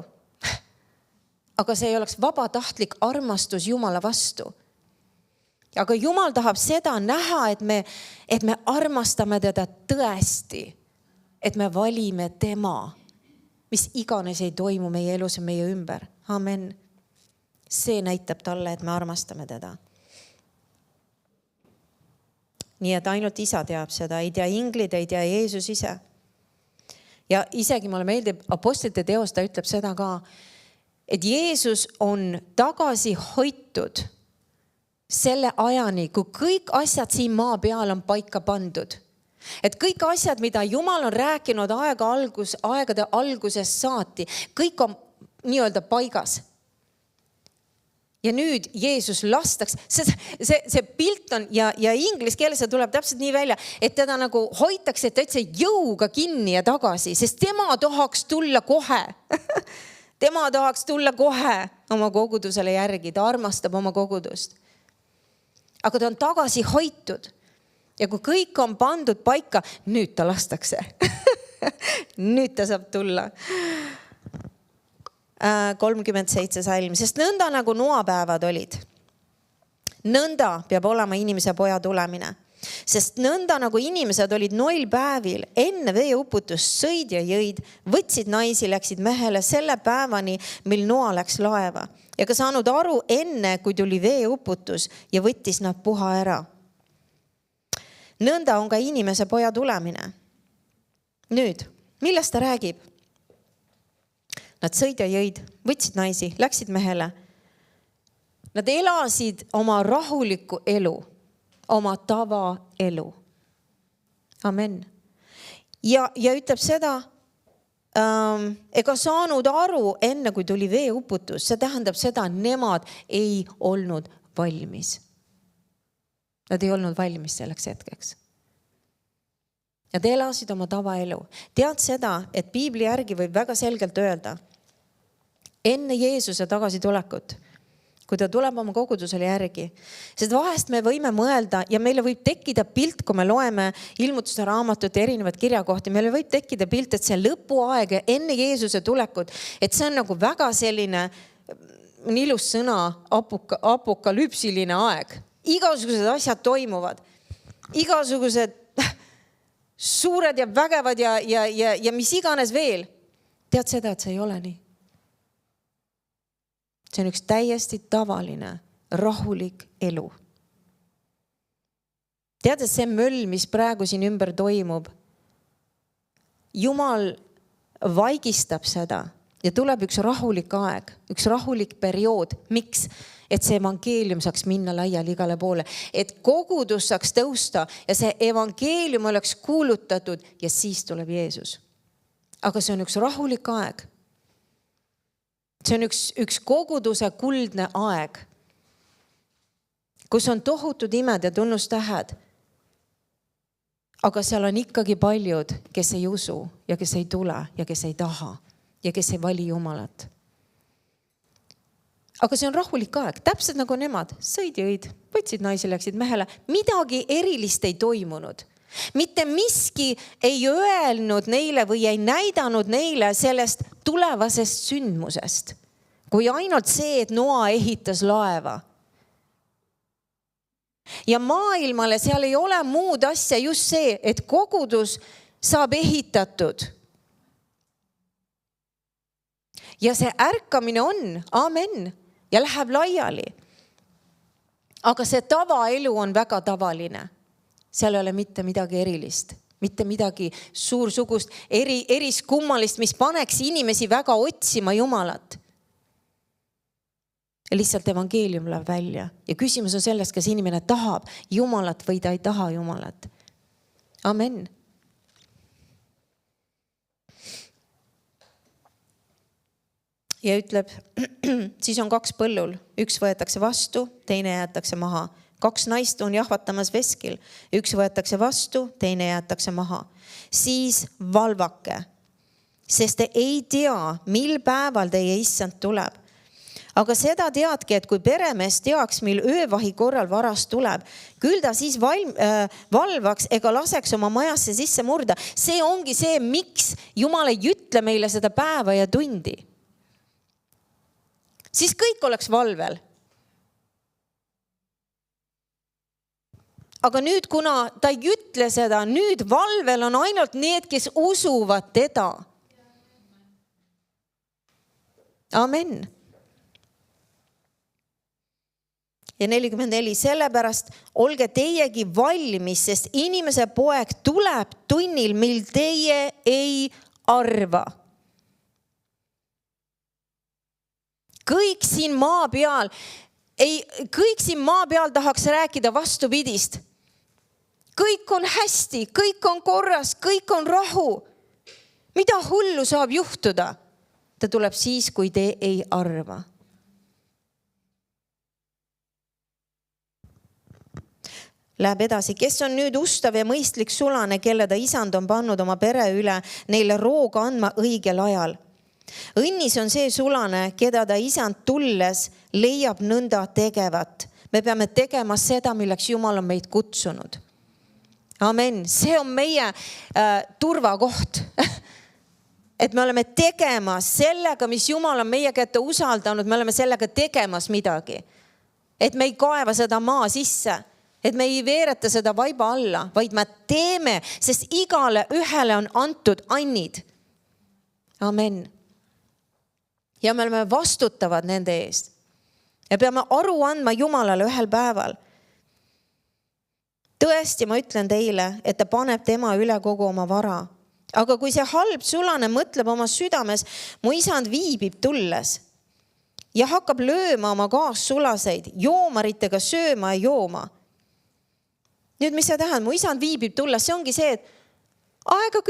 Aga see ei oleks vabatahtlik armastus Jumala vastu. Aga Jumal tahab seda näha, et me armastame teda tõesti, et me valime tema, mis iganes ei toimu meie elus ja meie ümber. Amen. See näitab talle, et me armastame teda. Nii et ainult isa teab seda, ei tea inglid, ei tea Jeesus ise. Ja isegi mulle meeldib, apostlite teos ta ütleb seda ka, et Jeesus on tagasi hoitud selle ajani, kui kõik asjad siin maa peal on paika pandud. Et kõik asjad, mida Jumal on rääkinud aegade algusest saati, kõik on nii-öelda paigas. Ja nüüd Jeesus lastaks, see pilt on ja inglise keeles see tuleb täpselt nii välja, et teda nagu hoitakse täitsa jõuga kinni ja tagasi, sest tema tahaks tulla kohe. Tema tahaks tulla kohe oma kogudusele järgi, ta armastab oma kogudust. Aga ta on tagasi hoitud. Ja kui kõik on pandud paika, nüüd ta lastakse. Nüüd ta saab tulla. 37 salm, sest nõnda nagu noapäevad olid. Nõnda peab olema inimese poja tulemine. Sest nõnda nagu inimesed olid Noil päevil enne veeuputust, sõid ja jõid, võtsid naisi, läksid mehele selle päevani, mil Noa läks laeva. Ja ka saanud aru enne, kui tuli veeuputus ja võttis nad puha ära. Nõnda on ka inimese poja tulemine. Nüüd, millest ta räägib? Nad sõid ja jõid, võtsid naisi, läksid mehele. Nad elasid oma rahulikku elu, oma tavaelu. Amen. Ja ütleb seda, ega saanud aru enne, kui tuli veeuputus. See tähendab seda, nemad ei olnud valmis. Nad ei olnud valmis selleks hetkeks. Nad elasid oma tavaelu. Tead seda, et Piibli järgi võib väga selgelt öelda, enne Jeesuse tagasitulekut kui ta tuleb oma kogudusele järgi. Sest vahest me võime mõelda ja meile võib tekkida pilt, kui me loeme Ilmutuste raamatut ja erinevaid kirjakohti, meile võib tekkida pilt, et see lõpuaeg enne Jeesuse tulekut, et see on nagu väga selline, ilus sõna, apokalüpsiline aeg. Igasugused asjad toimuvad. Igasugused suured ja vägevad ja mis iganes veel. Tead seda, et see ei ole nii. See on üks täiesti tavaline, rahulik elu. Tead, see möll, mis praegu siin ümber toimub, Jumal vaigistab seda ja tuleb üks rahulik aeg, üks rahulik periood. Miks? Et see evangeelium saaks minna laiali igale poole, et kogudus saaks tõusta ja see evangeelium oleks kuulutatud ja siis tuleb Jeesus. Aga see on üks rahulik aeg. See on üks koguduse kuldne aeg, kus on tohutud imed ja tunnustähed. Aga seal on ikkagi paljud, kes ei usu ja kes ei tule ja kes ei taha ja kes ei vali Jumalat. Aga see on rahulik aeg, täpselt nagu nemad, sõid ja õid, võtsid naisi, läksid mehele. Midagi erilist ei toimunud. Mitte miski ei öelnud neile või ei näidanud neile sellest tulevasest sündmusest, kui ainult see, et Noa ehitas laeva. Ja maailmale seal ei ole muud asja, just see, et kogudus saab ehitatud. Ja see ärkamine on, amen, ja läheb laiali. Aga see tavaelu on väga tavaline. Seal ei ole mitte midagi erilist, mitte midagi suursugust, eriskummalist, mis paneks inimesi väga otsima Jumalat. Ja lihtsalt evangeelium läheb välja. Ja küsimus on selles, kas inimene tahab Jumalat või ta ei taha Jumalat. Amen. Ja ütleb, siis on 2 põllul. Üks võetakse vastu, teine jäetakse maha. 2 naist on jahvatamas veskil. Üks võetakse vastu, teine jäetakse maha. Siis valvake, sest te ei tea, mil päeval teie issand tuleb. Aga seda teadke, et kui peremees teaks, mil öövahi korral varas tuleb, küll ta siis valvaks ega laseks oma majasse sisse murda. See ongi see, miks Jumal ei ütle meile seda päeva ja tundi. Siis kõik oleks valvel. Aga nüüd, kuna ta ei ütle seda, nüüd valvel on ainult need, kes usuvad teda. Amen. Ja 44, sellepärast olge teiegi valmis, sest inimese poeg tuleb tunnil, mil teie ei arva. Kõik siin maa peal tahaks rääkida vastupidist. Kõik on hästi, kõik on korras, kõik on rahu. Mida hullu saab juhtuda? Ta tuleb siis, kui te ei arva. Läheb edasi, kes on nüüd ustav ja mõistlik sulane, kelle ta isand on pannud oma pere üle, neile rooga andma õigel ajal. Õnnis on see sulane, keda ta isand tulles leiab nõnda tegevat. Me peame tegema seda, milleks Jumal on meid kutsunud. Amen. See on meie turvakoht. Et me oleme tegemas sellega, mis Jumal on meie kätte usaldanud, me oleme sellega tegemas midagi. Et me ei kaeva seda maa sisse, et me ei veereta seda vaiba alla, vaid me teeme, sest igale ühele on antud annid. Amen. Ja me oleme vastutavad nende eest. Ja peame aru andma Jumalale ühel päeval. Tõesti, ma ütlen teile, et ta paneb tema üle kogu oma vara. Aga kui see halb sulane mõtleb oma südames, mu isand viibib tulles ja hakkab lööma oma kaassulaseid, joomaritega sööma ja jooma. Nüüd, mis see tähendab? Mu isand viibib tulles, see ongi see, et aega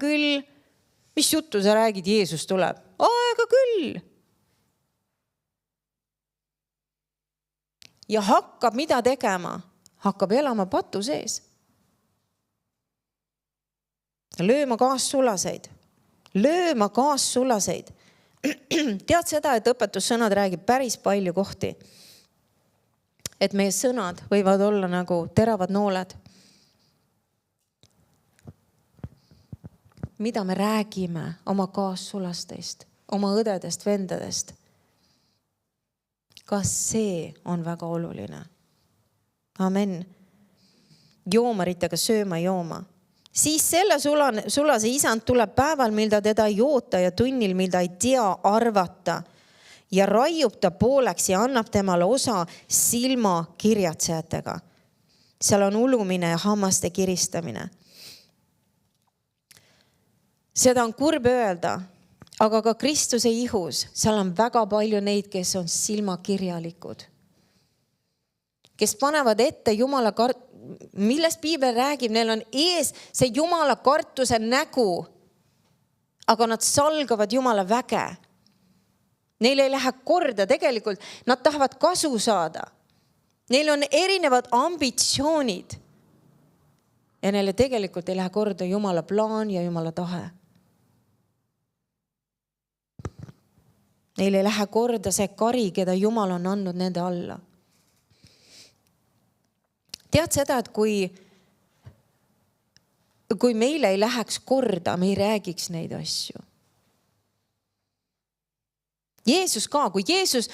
küll. Mis juttu sa räägid, Jeesus tuleb? Aega küll. Ja hakkab mida tegema? Hakkab elama patu sees. Lööma kaassulaseid. Tead seda, et õpetussõnad räägib päris palju kohti. Et meie sõnad võivad olla nagu teravad nooled. Mida me räägime oma kaassulastest, oma õdedest, vendadest? Kas see on väga oluline? Amen. Joomaritega sööma jooma. Siis selle sulase isand tuleb päeval, mil ta teda ei oota ja tunnil, mil ta ei tea arvata. Ja raiub ta pooleks ja annab temale osa silmakirjatsejatega. Seal on ulumine ja hammaste kiristamine. Seda on kurb öelda, aga ka Kristuse ihus, seal on väga palju neid, kes on silmakirjalikud. Kes panevad ette Jumala millest Piibel räägib, neil on ees see Jumala kartuse nägu, aga nad salgavad Jumala väge. Neil ei lähe korda, tegelikult nad tahavad kasu saada. Neil on erinevad ambitsioonid ja neile tegelikult ei lähe korda Jumala plaan ja Jumala tahe. Neil ei lähe korda see kari, keda Jumal on andnud nende alla. Tead seda, et kui meile ei läheks korda, me ei räägiks neid asju. Jeesus ka, kui Jeesus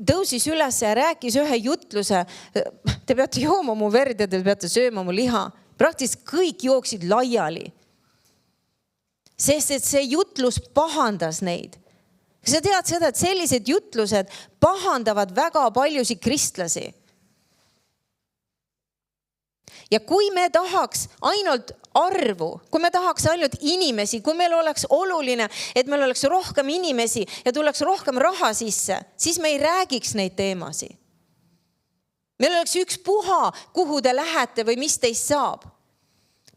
tõusis üles ja rääkis ühe jutluse, te peate jooma mu verd ja te peate sööma mu liha. Praktiliselt kõik jooksid laiali. Sest et see jutlus pahandas neid. Sa tead seda, et sellised jutlused pahandavad väga paljusid kristlasi. Ja kui me tahaks ainult arvu, kui me tahaks ainult inimesi, kui meil oleks oluline, et meil oleks rohkem inimesi ja tuleks rohkem raha sisse, siis me ei räägiks neid teemasi. Meil oleks üks puha, kuhu te lähete või mis teist saab.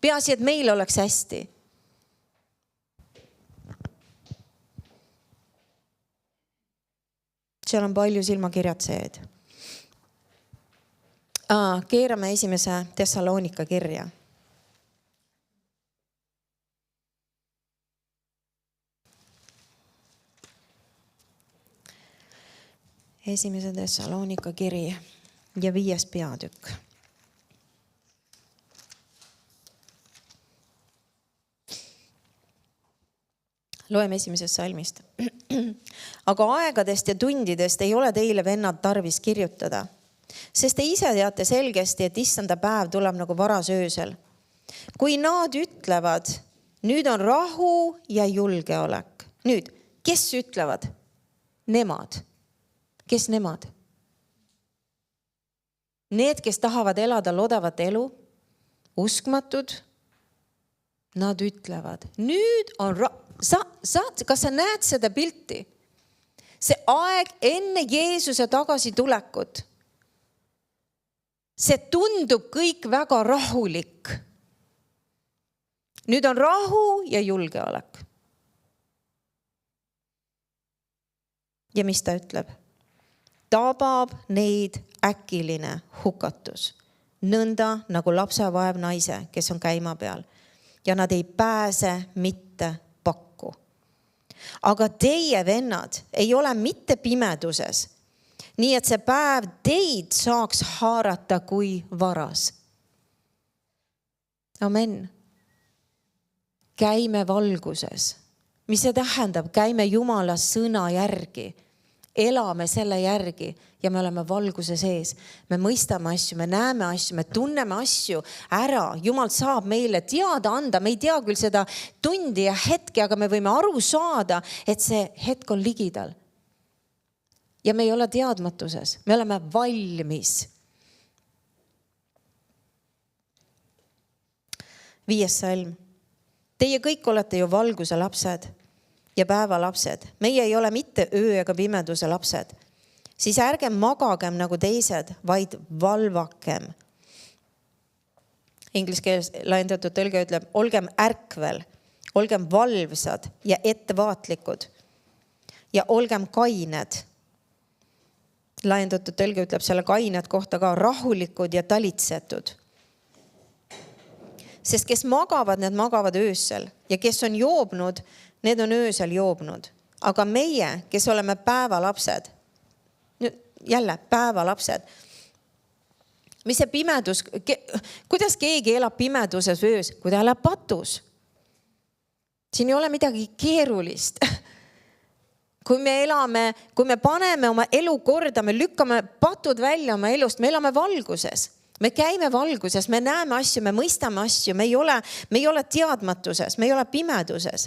Peaasi, et meil oleks hästi. Seal on palju silmakirjatsejaid. Keerame esimese Thessalonika kirja. Esimese Thessalonika kiri ja 5. peatükk. Loeme esimesest salmist. Aga aegadest ja tundidest ei ole teile, vennad, tarvis kirjutada. Sest te ise teate selgesti, et issanda päev tuleb nagu varas öösel. Kui nad ütlevad, nüüd on rahu ja julgeolek. Nüüd, kes ütlevad? Nemad. Kes nemad? Need, kes tahavad elada lodavat elu, uskmatud, nad ütlevad, nüüd on kas sa näed seda pilti? See aeg enne Jeesuse tagasitulekut. See tundub kõik väga rahulik. Nüüd on rahu ja julgeolek. Ja mis ta ütleb? Tabab neid äkiline hukatus. Nõnda nagu lapse vaev naise, kes on käima peal. Ja nad ei pääse mitte pakku. Aga teie, vennad, ei ole mitte pimeduses. Nii et see päev teid saaks haarata kui varas. Amen. Käime valguses. Mis see tähendab? Käime Jumala sõna järgi. Elame selle järgi ja me oleme valguse sees. Me mõistame asju, me näeme asju, me tunneme asju ära. Jumal saab meile teada anda. Me ei tea küll seda tundi ja hetki, aga me võime aru saada, et see hetk on ligidal. Ja me ei ole teadmatuses. Me oleme valmis. 5. salm. Teie kõik olete ju valguse lapsed ja päeva lapsed. Meie ei ole mitte öö ega pimeduse lapsed. Siis ärgem magagem nagu teised, vaid valvakem. Inglise keeles laiendatud tõlge ütleb, olgem ärkvel, olgem valvsad ja ettevaatlikud ja olgem kained. Laiendatud tõlge ütleb selle kained kohta ka rahulikud ja talitsetud. Sest kes magavad, need magavad öösel ja kes on joobnud, need on öösel joobnud. aga meie, kes oleme päevalapsed, jälle päevalapsed, mis see pimedus, kuidas keegi elab pimeduses öös, kui ta elab patus? Siin ei ole midagi keerulist. Kui me paneme oma elu korda, me lükkame patud välja oma elust, me elame valguses. Me käime valguses, me näeme asju, me mõistame asju, me ei ole teadmatuses, me ei ole pimeduses.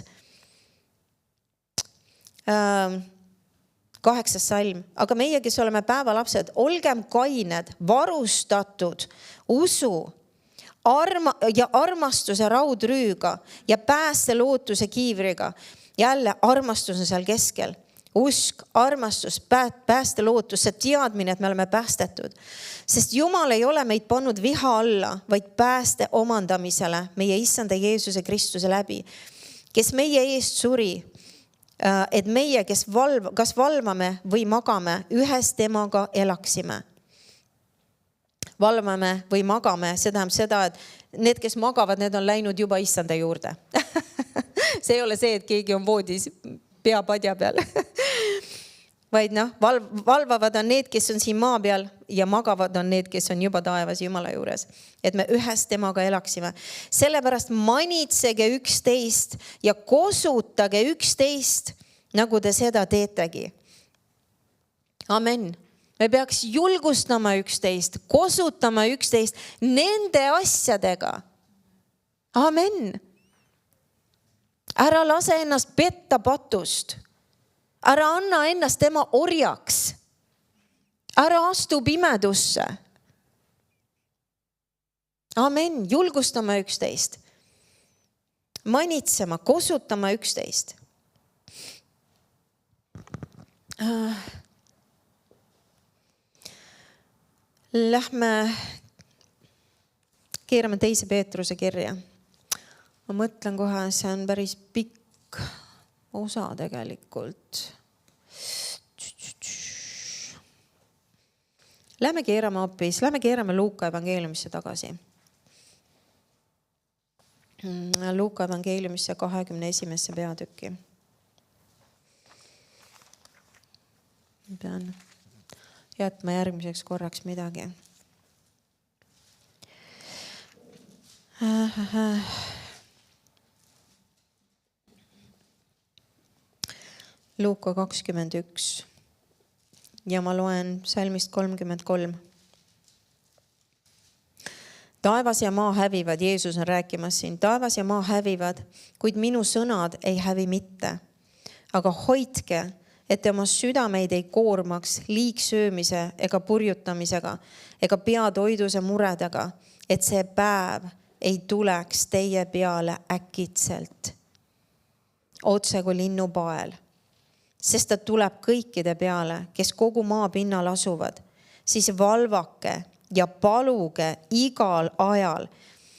8. salm. Aga meie, kes oleme päevalapsed, olgem kained, varustatud usu ja armastuse raudrüüga ja pääste lootuse kiivriga. Jälle armastus on seal keskel. Usk, armastus, pääste lootus, see teadmine, et me oleme päästetud. Sest Jumal ei ole meid pannud viha alla, vaid pääste omandamisele meie Issanda Jeesuse Kristuse läbi, kes meie eest suri, et meie, kes kas valvame või magame, ühes temaga elaksime. Valvame või magame, see tähendab seda, et need, kes magavad, need on läinud juba Issanda juurde. See ei ole see, et keegi on voodis peapadja peal. Vaid valvavad on need, kes on siin maa peal ja magavad on need, kes on juba taevas Jumala juures. Et me ühes temaga elaksime. Sellepärast manitsege üksteist ja kosutage üksteist, nagu te seda teetegi. Amen. Me peaks julgustama üksteist, kosutama üksteist nende asjadega. Amen. Ära lase ennast petta patust. Ära anna ennast tema orjaks. Ära astu pimedusse. Amen. Julgustama üksteist. Manitsema, kosutama üksteist. Lähme keerame 2. Peetruse kirja. Ma mõtlen kohe, see on päris pikk osa tegelikult. Lähme keerame hoopis, lähme keerame Luuka evangeeliumisse tagasi. Luuka evangeeliumisse 21. peatükki. Pean jätma järgmiseks korraks midagi. Luuka 21 ja ma loen salmist 33. Taevas ja maa hävivad, Jeesus on rääkimas siin, taevas ja maa hävivad, kuid minu sõnad ei hävi mitte. Aga hoidke, et te oma südameid ei koormaks liigsöömise ega purjutamisega ega peatoiduse muredega, et see päev ei tuleks teie peale äkitselt, otse kui linnupael. Sest ta tuleb kõikide peale, kes kogu maa pinnal asuvad, siis valvake ja paluge igal ajal,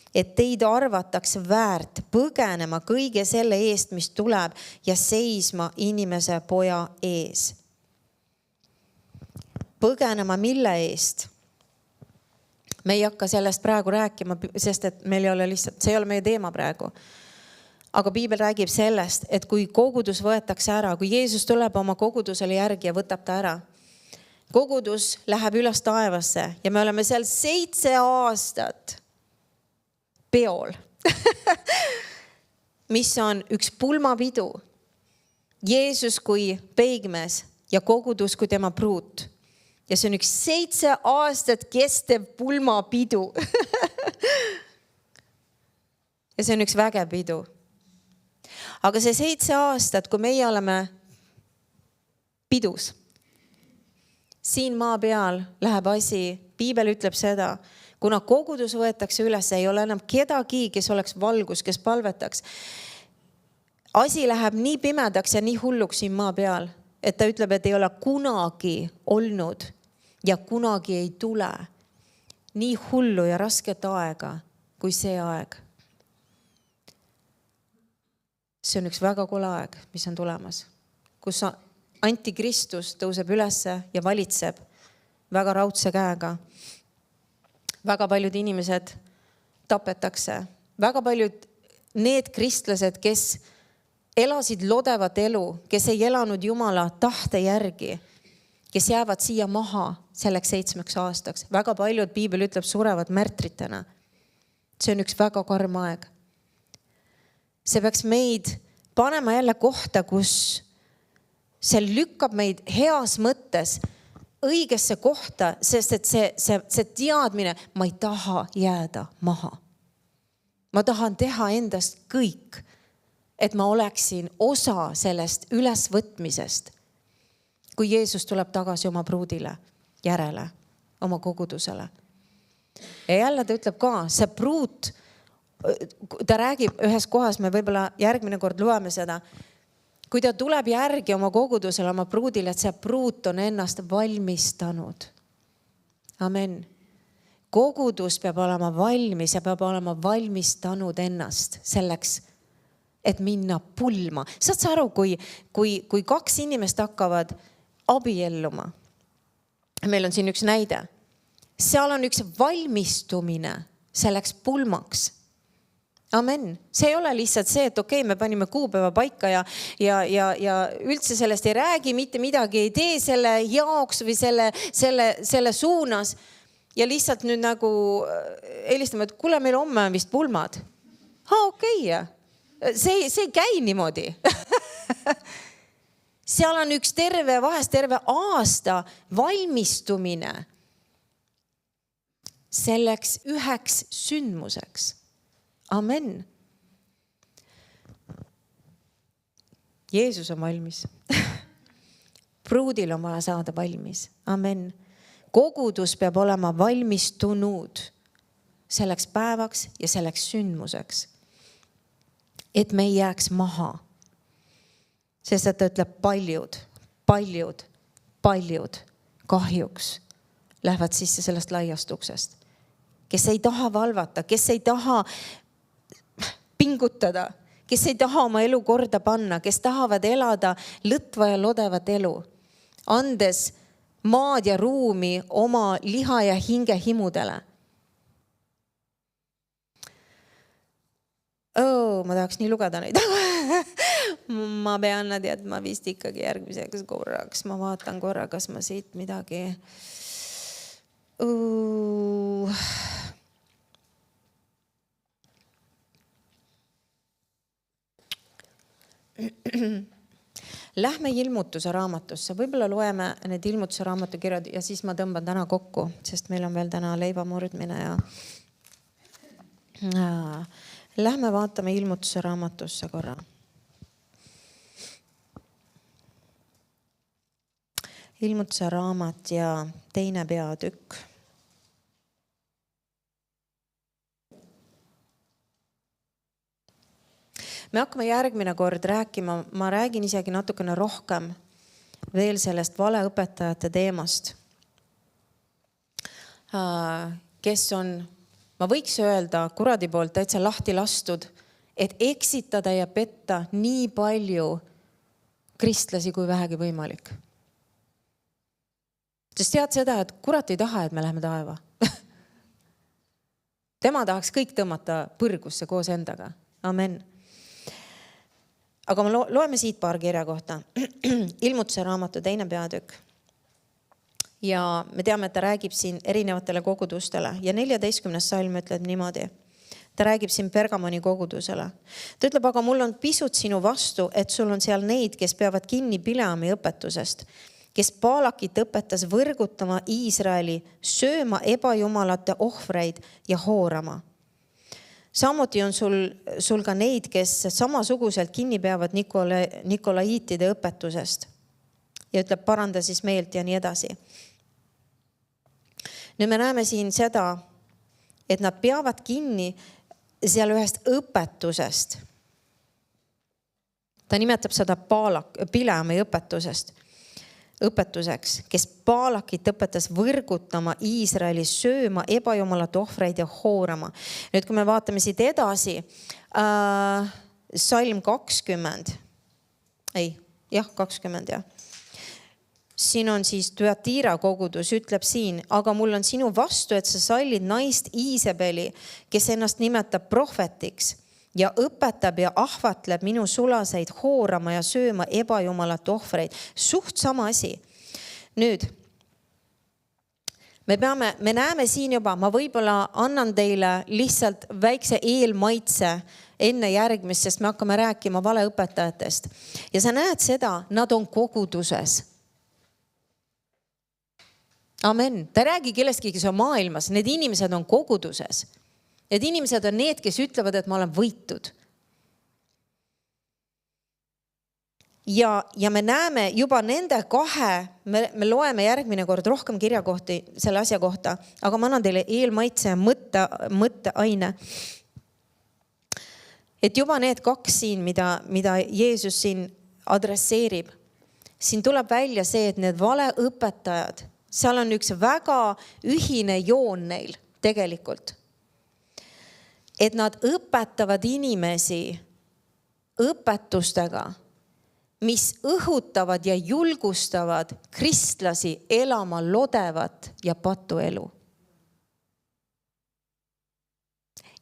et teid arvataks väärt põgenema kõige selle eest, mis tuleb ja seisma inimese poja ees. Põgenema mille eest? Me ei hakka sellest praegu rääkima, sest et meil ei ole lihtsalt, see ei ole meie teema praegu. Aga Piibel räägib sellest, et kui kogudus võetakse ära, kui Jeesus tuleb oma kogudusele järgi ja võtab ta ära, kogudus läheb üles taevasse ja me oleme seal 7 aastat peol, mis on üks pulmapidu. Jeesus kui peigmees ja kogudus kui tema pruut. Ja see on üks 7 aastat kestev pulmapidu. Ja see on üks vägev pidu. Aga see 7 aastat, kui meie oleme pidus, siin maa peal läheb asi, Piibel ütleb seda, kuna kogudus võetakse üles, ei ole enam kedagi, kes oleks valgus, kes palvetaks. Asi läheb nii pimedaks ja nii hulluks siin maa peal, et ta ütleb, et ei ole kunagi olnud ja kunagi ei tule nii hullu ja rasket aega kui see aeg. See on üks väga kole aeg, mis on tulemas, kus antikristus tõuseb ülesse ja valitseb väga raudse käega. Väga paljud inimesed tapetakse. Väga paljud need kristlased, kes elasid lodevat elu, kes ei elanud Jumala tahte järgi, kes jäävad siia maha selleks 7 aastaks. Väga paljud, piibel ütleb, surevad märtritena. See on üks väga karm aeg. See peaks meid panema jälle kohta, kus see lükkab meid heas mõttes õigesse kohta, sest et see teadmine, ma ei taha jääda maha. Ma tahan teha endast kõik, et ma oleksin osa sellest ülesvõtmisest, kui Jeesus tuleb tagasi oma pruudile järele, oma kogudusele. Ja jälle ta ütleb ka, see pruut, ta räägib ühes kohas, me võib-olla järgmine kord loeme seda, kui ta tuleb järgi oma kogudusele, oma pruudile, et see pruut on ennast valmistanud. Amen. Kogudus peab olema valmis ja peab olema valmistanud ennast selleks, et minna pulma. Saad sa aru, kui 2 inimest hakkavad abielluma. Meil on siin üks näide. Seal on üks valmistumine selleks pulmaks. Amen. See ei ole lihtsalt see, et okei, me panime kuupäeva paika ja üldse sellest ei räägi, mitte midagi ei tee selle jaoks või selle suunas. Ja lihtsalt nüüd nagu helistame, et kuule, meil homme on vist pulmad. Okei. See ei käi niimoodi. Seal on üks vahest terve aasta valmistumine selleks üheks sündmuseks. Amen. Jeesus on valmis. Pruudil on vaja saada valmis. Amen. Kogudus peab olema valmistunud selleks päevaks ja selleks sündmuseks, et me ei jääks maha. Sest et ta ütleb paljud kahjuks lähevad sisse sellest laiast uksest. Kes ei taha valvata, kes ei taha pingutada, kes ei taha oma elu korda panna, kes tahavad elada lõtva ja lodevat elu, andes maad ja ruumi oma liha ja hinge himudele. Ma tahaks nii lugeda neid. Ma pean teadma vist ikkagi järgmiseks korraks. Ma vaatan korra, kas ma siit midagi... Lähme ilmutuse raamatusse. Võib-olla loeme need ilmutuse raamatu kirjad ja siis ma tõmban täna kokku, sest meil on veel täna leivamurdmine ja lähme vaatame ilmutuse raamatusse korra. Ilmutuse raamat ja 2. peatükk. Me hakkame järgmine kord rääkima, ma räägin isegi natukene rohkem veel sellest valeõpetajate teemast, kes on, ma võiks öelda, kuradi poolt täitsa lahti lastud, et eksitada ja petta nii palju kristlasi kui vähegi võimalik. Sest tead seda, et kurat ei taha, et me läheme taeva. Tema tahaks kõik tõmmata põrgusse koos endaga. Amen. Aga me loeme siit paar kirja kohta. Ilmutuse raamatu 2. peatükk. Ja me teame, et ta räägib siin erinevatele kogudustele. Ja 14. salm ütleb niimoodi. Ta räägib siin Pergamoni kogudusele. Ta ütleb, aga mul on pisut sinu vastu, et sul on seal neid, kes peavad kinni Bileami õpetusest, kes Baalakit õpetas võrgutama Iisraeli, sööma ebajumalate ohvreid ja hoorama. Samuti on sul ka neid, kes samasuguselt kinni peavad Nikolaiitide õpetusest. Ja ütleb, paranda siis meelt ja nii edasi. Nüüd me näeme siin seda, et nad peavad kinni seal ühest õpetusest. Ta nimetab seda Bileami õpetuseks, kes Baalakit õpetas võrgutama Iisraeli, sööma ebajumalate ohvreid ja hoorama. Nüüd, kui me vaatame siit edasi, salm 20. 20, jah. Siin on siis Tüatira kogudus, ütleb siin, aga mul on sinu vastu, et sa sallid naist Iisabeli, kes ennast nimetab prohvetiks ja õpetab ja ahvatleb minu sulaseid hoorama ja sööma ebajumalate ohvreid. Suht sama asi. Nüüd, me näeme siin juba, ma võib-olla annan teile lihtsalt väikse eelmaitse enne järgmist, sest me hakkame rääkima valeõpetajatest. Ja sa näed seda, nad on koguduses. Amen. Ta räägi kellestki, kes on maailmas. Need inimesed on koguduses. Need inimesed on need, kes ütlevad, et ma olen võitud. Ja me näeme juba nende kahe, me loeme järgmine kord rohkem kirjakohti selle asja kohta, aga ma annan teile eelmaitse mõtteaine. Et juba need kaks siin, mida Jeesus siin adresseerib, siin tuleb välja see, et need valeõpetajad, seal on üks väga ühine joon neil tegelikult. Et nad õpetavad inimesi õpetustega, mis õhutavad ja julgustavad kristlasi elama lodevat ja patuelu.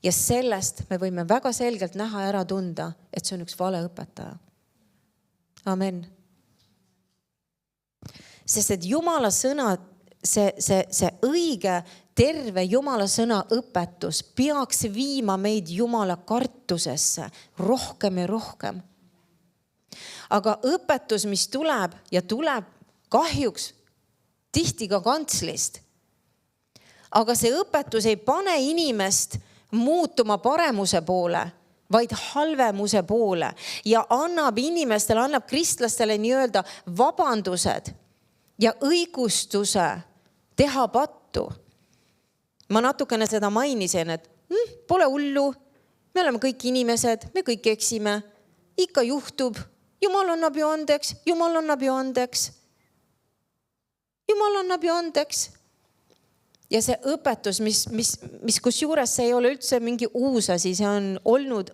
Ja sellest me võime väga selgelt näha ära tunda, et see on üks valeõpetaja. Amen. Sest et Jumala sõna, see õige, terve Jumala sõna õpetus peaks viima meid Jumala kartusesse rohkem ja rohkem. Aga õpetus, mis tuleb ja tuleb kahjuks tihti ka kantslist. Aga see õpetus ei pane inimest muutuma paremuse poole, vaid halvemuse poole ja annab inimestele, annab kristlastele nii-öelda vabandused ja õigustuse teha pattu. Ma natukene seda mainisin, et pole hullu, me oleme kõik inimesed, me kõik eksime, ikka juhtub. Jumal annab ju andeks, Jumal annab ju andeks. Jumal annab ju andeks. Ja see õpetus, mis kusjuures see ei ole üldse mingi uus asi, see on olnud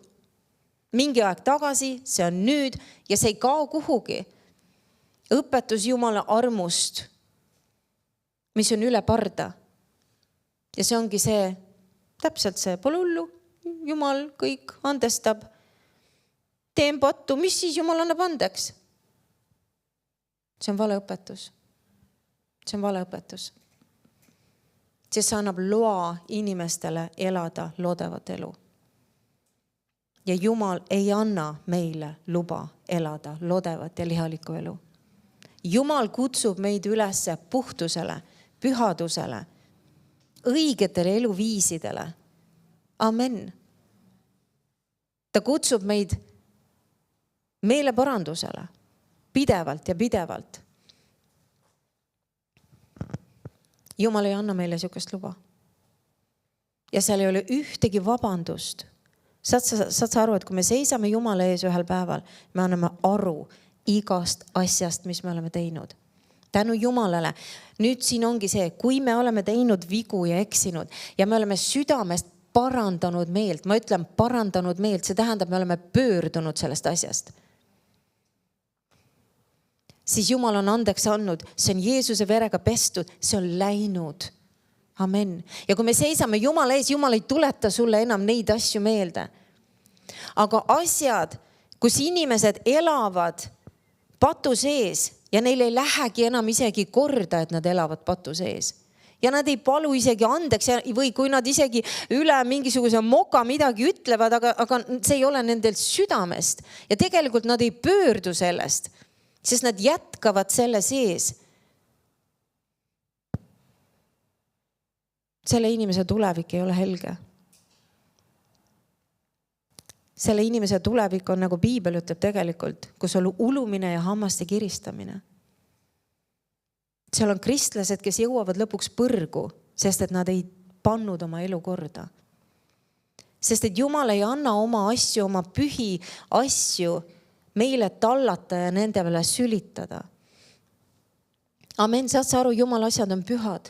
mingi aeg tagasi, see on nüüd ja see ei kao kuhugi. Õpetus Jumala armust, mis on üle parda. Ja see ongi see, täpselt see, pole hullu, Jumal kõik andestab. Teen pattu, mis siis Jumal annab andeks? See on valeõpetus. See on valeõpetus. Sest see annab loa inimestele elada lodevat elu. Ja Jumal ei anna meile luba elada lodevat ja lihalikku elu. Jumal kutsub meid üles puhtusele, pühadusele, õigetele eluviisidele. Amen. Ta kutsub meid meeleparandusele pidevalt ja pidevalt. Jumal ei anna meile sükest luba. Ja seal ei ole ühtegi vabandust. Saad sa aru, et kui me seisame Jumala ees ühel päeval, me anname aru igast asjast, mis me oleme teinud. Tänu Jumalale. Nüüd siin ongi see, kui me oleme teinud vigu ja eksinud ja me oleme südamest parandanud meelt, ma ütlen parandanud meelt, see tähendab, me oleme pöördunud sellest asjast. Siis Jumal on andeks andnud, see on Jeesuse verega pestud, see on läinud. Amen. Ja kui me seisame Jumala ees, Jumal ei tuleta sulle enam neid asju meelde. Aga asjad, kus inimesed elavad patu sees ja neil ei lähegi enam isegi korda, et nad elavad patu sees. Ja nad ei palu isegi andeks või kui nad isegi üle mingisuguse moka midagi ütlevad, aga see ei ole nendel südamest. Ja tegelikult nad ei pöördu sellest. Sest nad jätkavad selle sees. Selle inimese tulevik ei ole helge. Selle inimese tulevik on, nagu Piibel ütleb tegelikult, kus on ulumine ja hammaste kiristamine. Seal on kristlased, kes jõuavad lõpuks põrgu, sest et nad ei pannud oma elu korda. Sest et Jumal ei anna oma asju, oma pühi asju meile tallata ja nende peale sülitada. Amen, saad sa aru, Jumala asjad on pühad.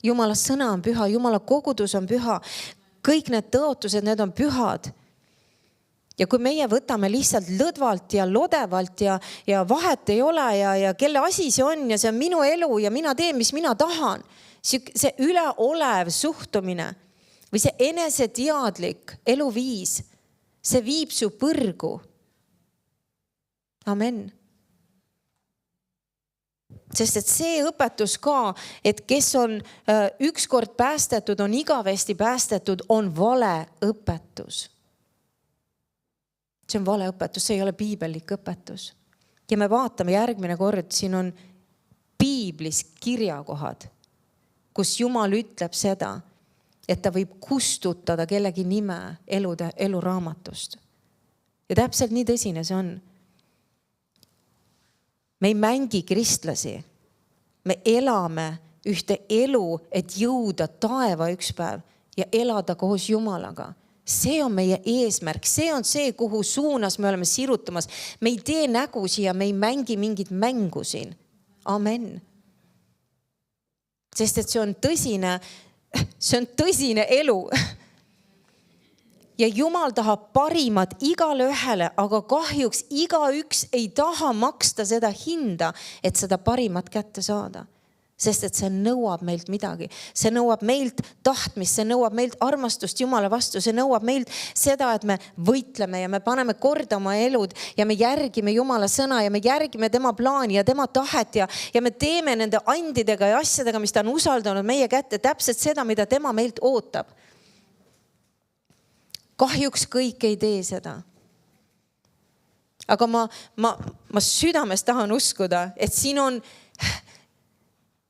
Jumala sõna on püha, Jumala kogudus on püha. Kõik need tõotused, need on pühad. Ja kui meie võtame lihtsalt lõdvalt ja lodevalt ja vahet ei ole ja kelle asi see on ja see on minu elu ja mina teen, mis mina tahan, see üleolev suhtumine või see eneseteadlik eluviis, See viib su põrgu. Amen. Sest et see õpetus ka, et kes on ükskord päästetud, on igavesti päästetud, on vale õpetus. See on vale õpetus, see ei ole piibellik õpetus. Ja me vaatame järgmine kord, siin on piiblis kirjakohad, kus Jumal ütleb seda, et ta võib kustutada kellegi nime eluraamatust. Ja täpselt nii tõsine see on. Me ei mängi kristlasi. Me elame ühte elu, et jõuda taeva üks päev ja elada koos Jumalaga. See on meie eesmärk, see on see, kuhu suunas me oleme sirutamas. Me ei tee nägusi ja me ei mängi mingit mängu siin. Amen. Sest et see on tõsine elu. Ja Jumal tahab parimat igale ühele, aga kahjuks igaüks ei taha maksta seda hinda, et seda parimat kätte saada. Sest et see nõuab meilt midagi. See nõuab meilt tahtmist, see nõuab meilt armastust Jumala vastu, see nõuab meilt seda, et me võitleme ja me paneme korda oma elud ja me järgime Jumala sõna ja me järgime tema plaani ja tema tahet ja me teeme nende andidega ja asjadega, mis ta on usaldanud meie kätte, täpselt seda, mida tema meilt ootab. Kahjuks kõik ei tee seda. Aga ma südames tahan uskuda, et siin on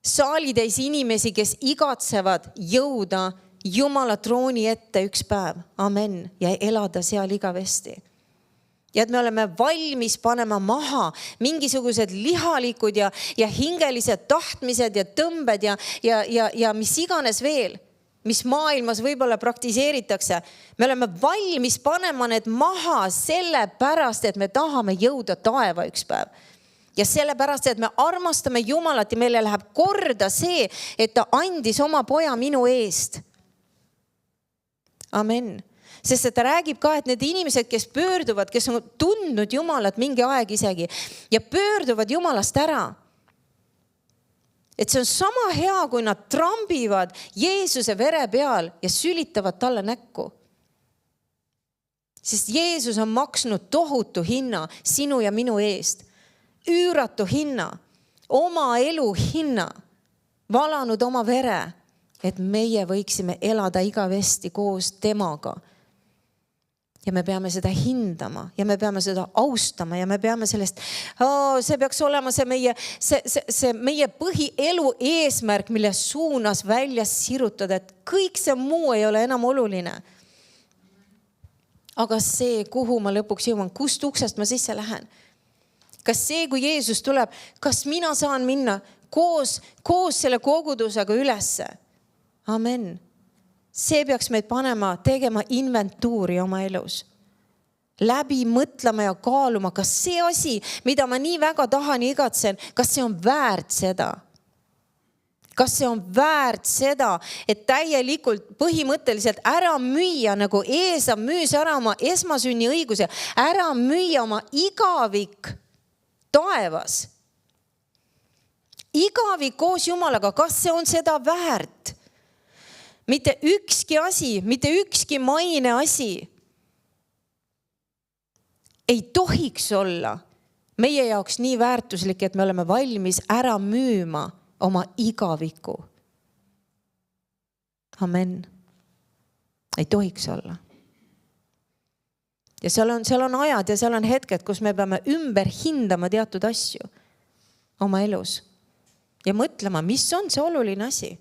saalitäis inimesi, kes igatsevad jõuda Jumala trooni ette üks päev. Amen. Ja elada seal igavesti. Ja et me oleme valmis panema maha mingisugused lihalikud ja hingelised tahtmised ja tõmbed ja mis iganes veel, mis maailmas võib-olla praktiseeritakse. Me oleme valmis panema need maha sellepärast, et me tahame jõuda taeva üks päev. Ja sellepärast, et me armastame Jumalat ja meile läheb korda see, et ta andis oma poja minu eest. Amen. Sest et ta räägib ka, et need inimesed, kes pöörduvad, kes on tundnud Jumalat mingi aeg isegi ja pöörduvad Jumalast ära. Et see on sama hea, kui nad trambivad Jeesuse vere peal ja sülitavad talle näkku. Sest Jeesus on maksnud tohutu hinna sinu ja minu eest. Üüratu hinna, oma elu hinna, valanud oma vere, et meie võiksime elada igavesti koos temaga. Ja me peame seda hindama ja me peame seda austama ja me peame sellest, see peaks olema see meie põhielu eesmärk, mille suunas välja sirutada, et kõik see muu ei ole enam oluline. Aga see, kuhu ma lõpuks jõuan, kust uksest ma sisse lähen? Kas see, kui Jeesus tuleb, kas mina saan minna koos selle kogudusega ülesse? Amen. See peaks meid panema tegema inventuuri oma elus. Läbi mõtlema ja kaaluma, kas see asi, mida ma nii väga tahan ja igatsen, kas see on väärt seda? Kas see on väärt seda, et täielikult põhimõtteliselt ära müüa, nagu Eesav müüs ära oma esmasünni õiguse, ära müüa oma igavik taevas. Igavik koos Jumalaga, kas see on seda väärt? Mitte ükski asi, mitte ükski maine asi ei tohiks olla meie jaoks nii väärtuslik, et me oleme valmis ära müüma oma igaviku. Amen. Ei tohiks olla. Ja seal on ajad ja seal on hetked, kus me peame ümber hindama teatud asju oma elus. Ja mõtlema, mis on see oluline asi.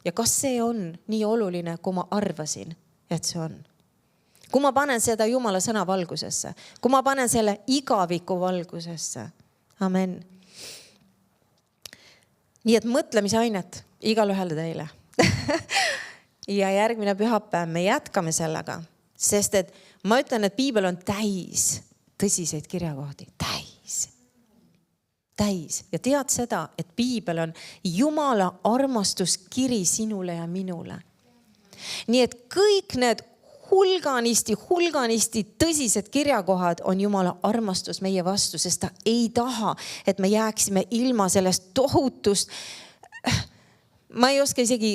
Ja kas see on nii oluline, kui ma arvasin, et see on. Kui ma panen seda Jumala sõna valgusesse. Kui ma panen selle igaviku valgusesse. Amen. Nii et mõtlemisainet igal ühele teile. Ja järgmine pühapäev me jätkame sellega. Sest et ma ütlen, et piibel on täis tõsiseid kirjakohti. Täis. Ja tead seda, et piibel on Jumala armastuskiri sinule ja minule. Nii et kõik need hulganisti tõsised kirjakohad on Jumala armastus meie vastu, sest ta ei taha, et me jääksime ilma sellest tohutust. Ma ei oska isegi,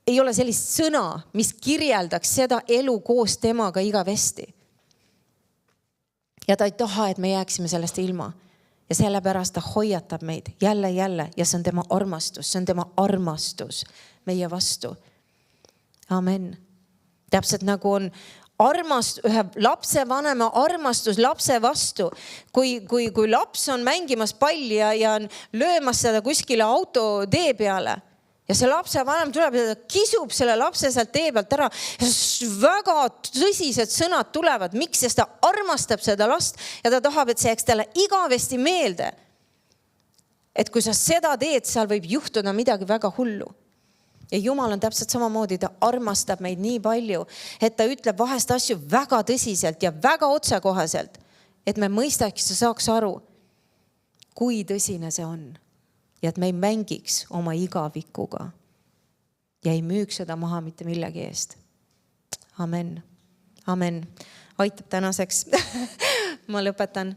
ei ole sellist sõna, mis kirjeldaks seda elu koos temaga igavesti. Ja ta ei taha, et me jääksime sellest ilma. Ja sellepärast ta hoiatab meid jälle. Ja see on tema armastus. See on tema armastus meie vastu. Amen. Täpselt nagu on ühe lapsevanema armastus lapse vastu. Kui laps on mängimas palli ja on löömas seda kuskile autotee peale ja see lapsevanem tuleb ja kisub selle lapse sealt tee pealt ära. Väga tõsised sõnad tulevad. Miks? Sest ta armastab seda last ja ta tahab, et see jääks talle igavesti meelde. Et kui sa seda teed, seal võib juhtuda midagi väga hullu. Ja Jumal on täpselt samamoodi, ta armastab meid nii palju, et ta ütleb vahest asju väga tõsiselt ja väga otsekohaselt, et me mõistaks ja saaks aru, kui tõsine see on. Ja et me ei mängiks oma igavikuga ja ei müüks seda maha mitte millegi eest. Amen. Amen. Aitab tänaseks. Ma lõpetan.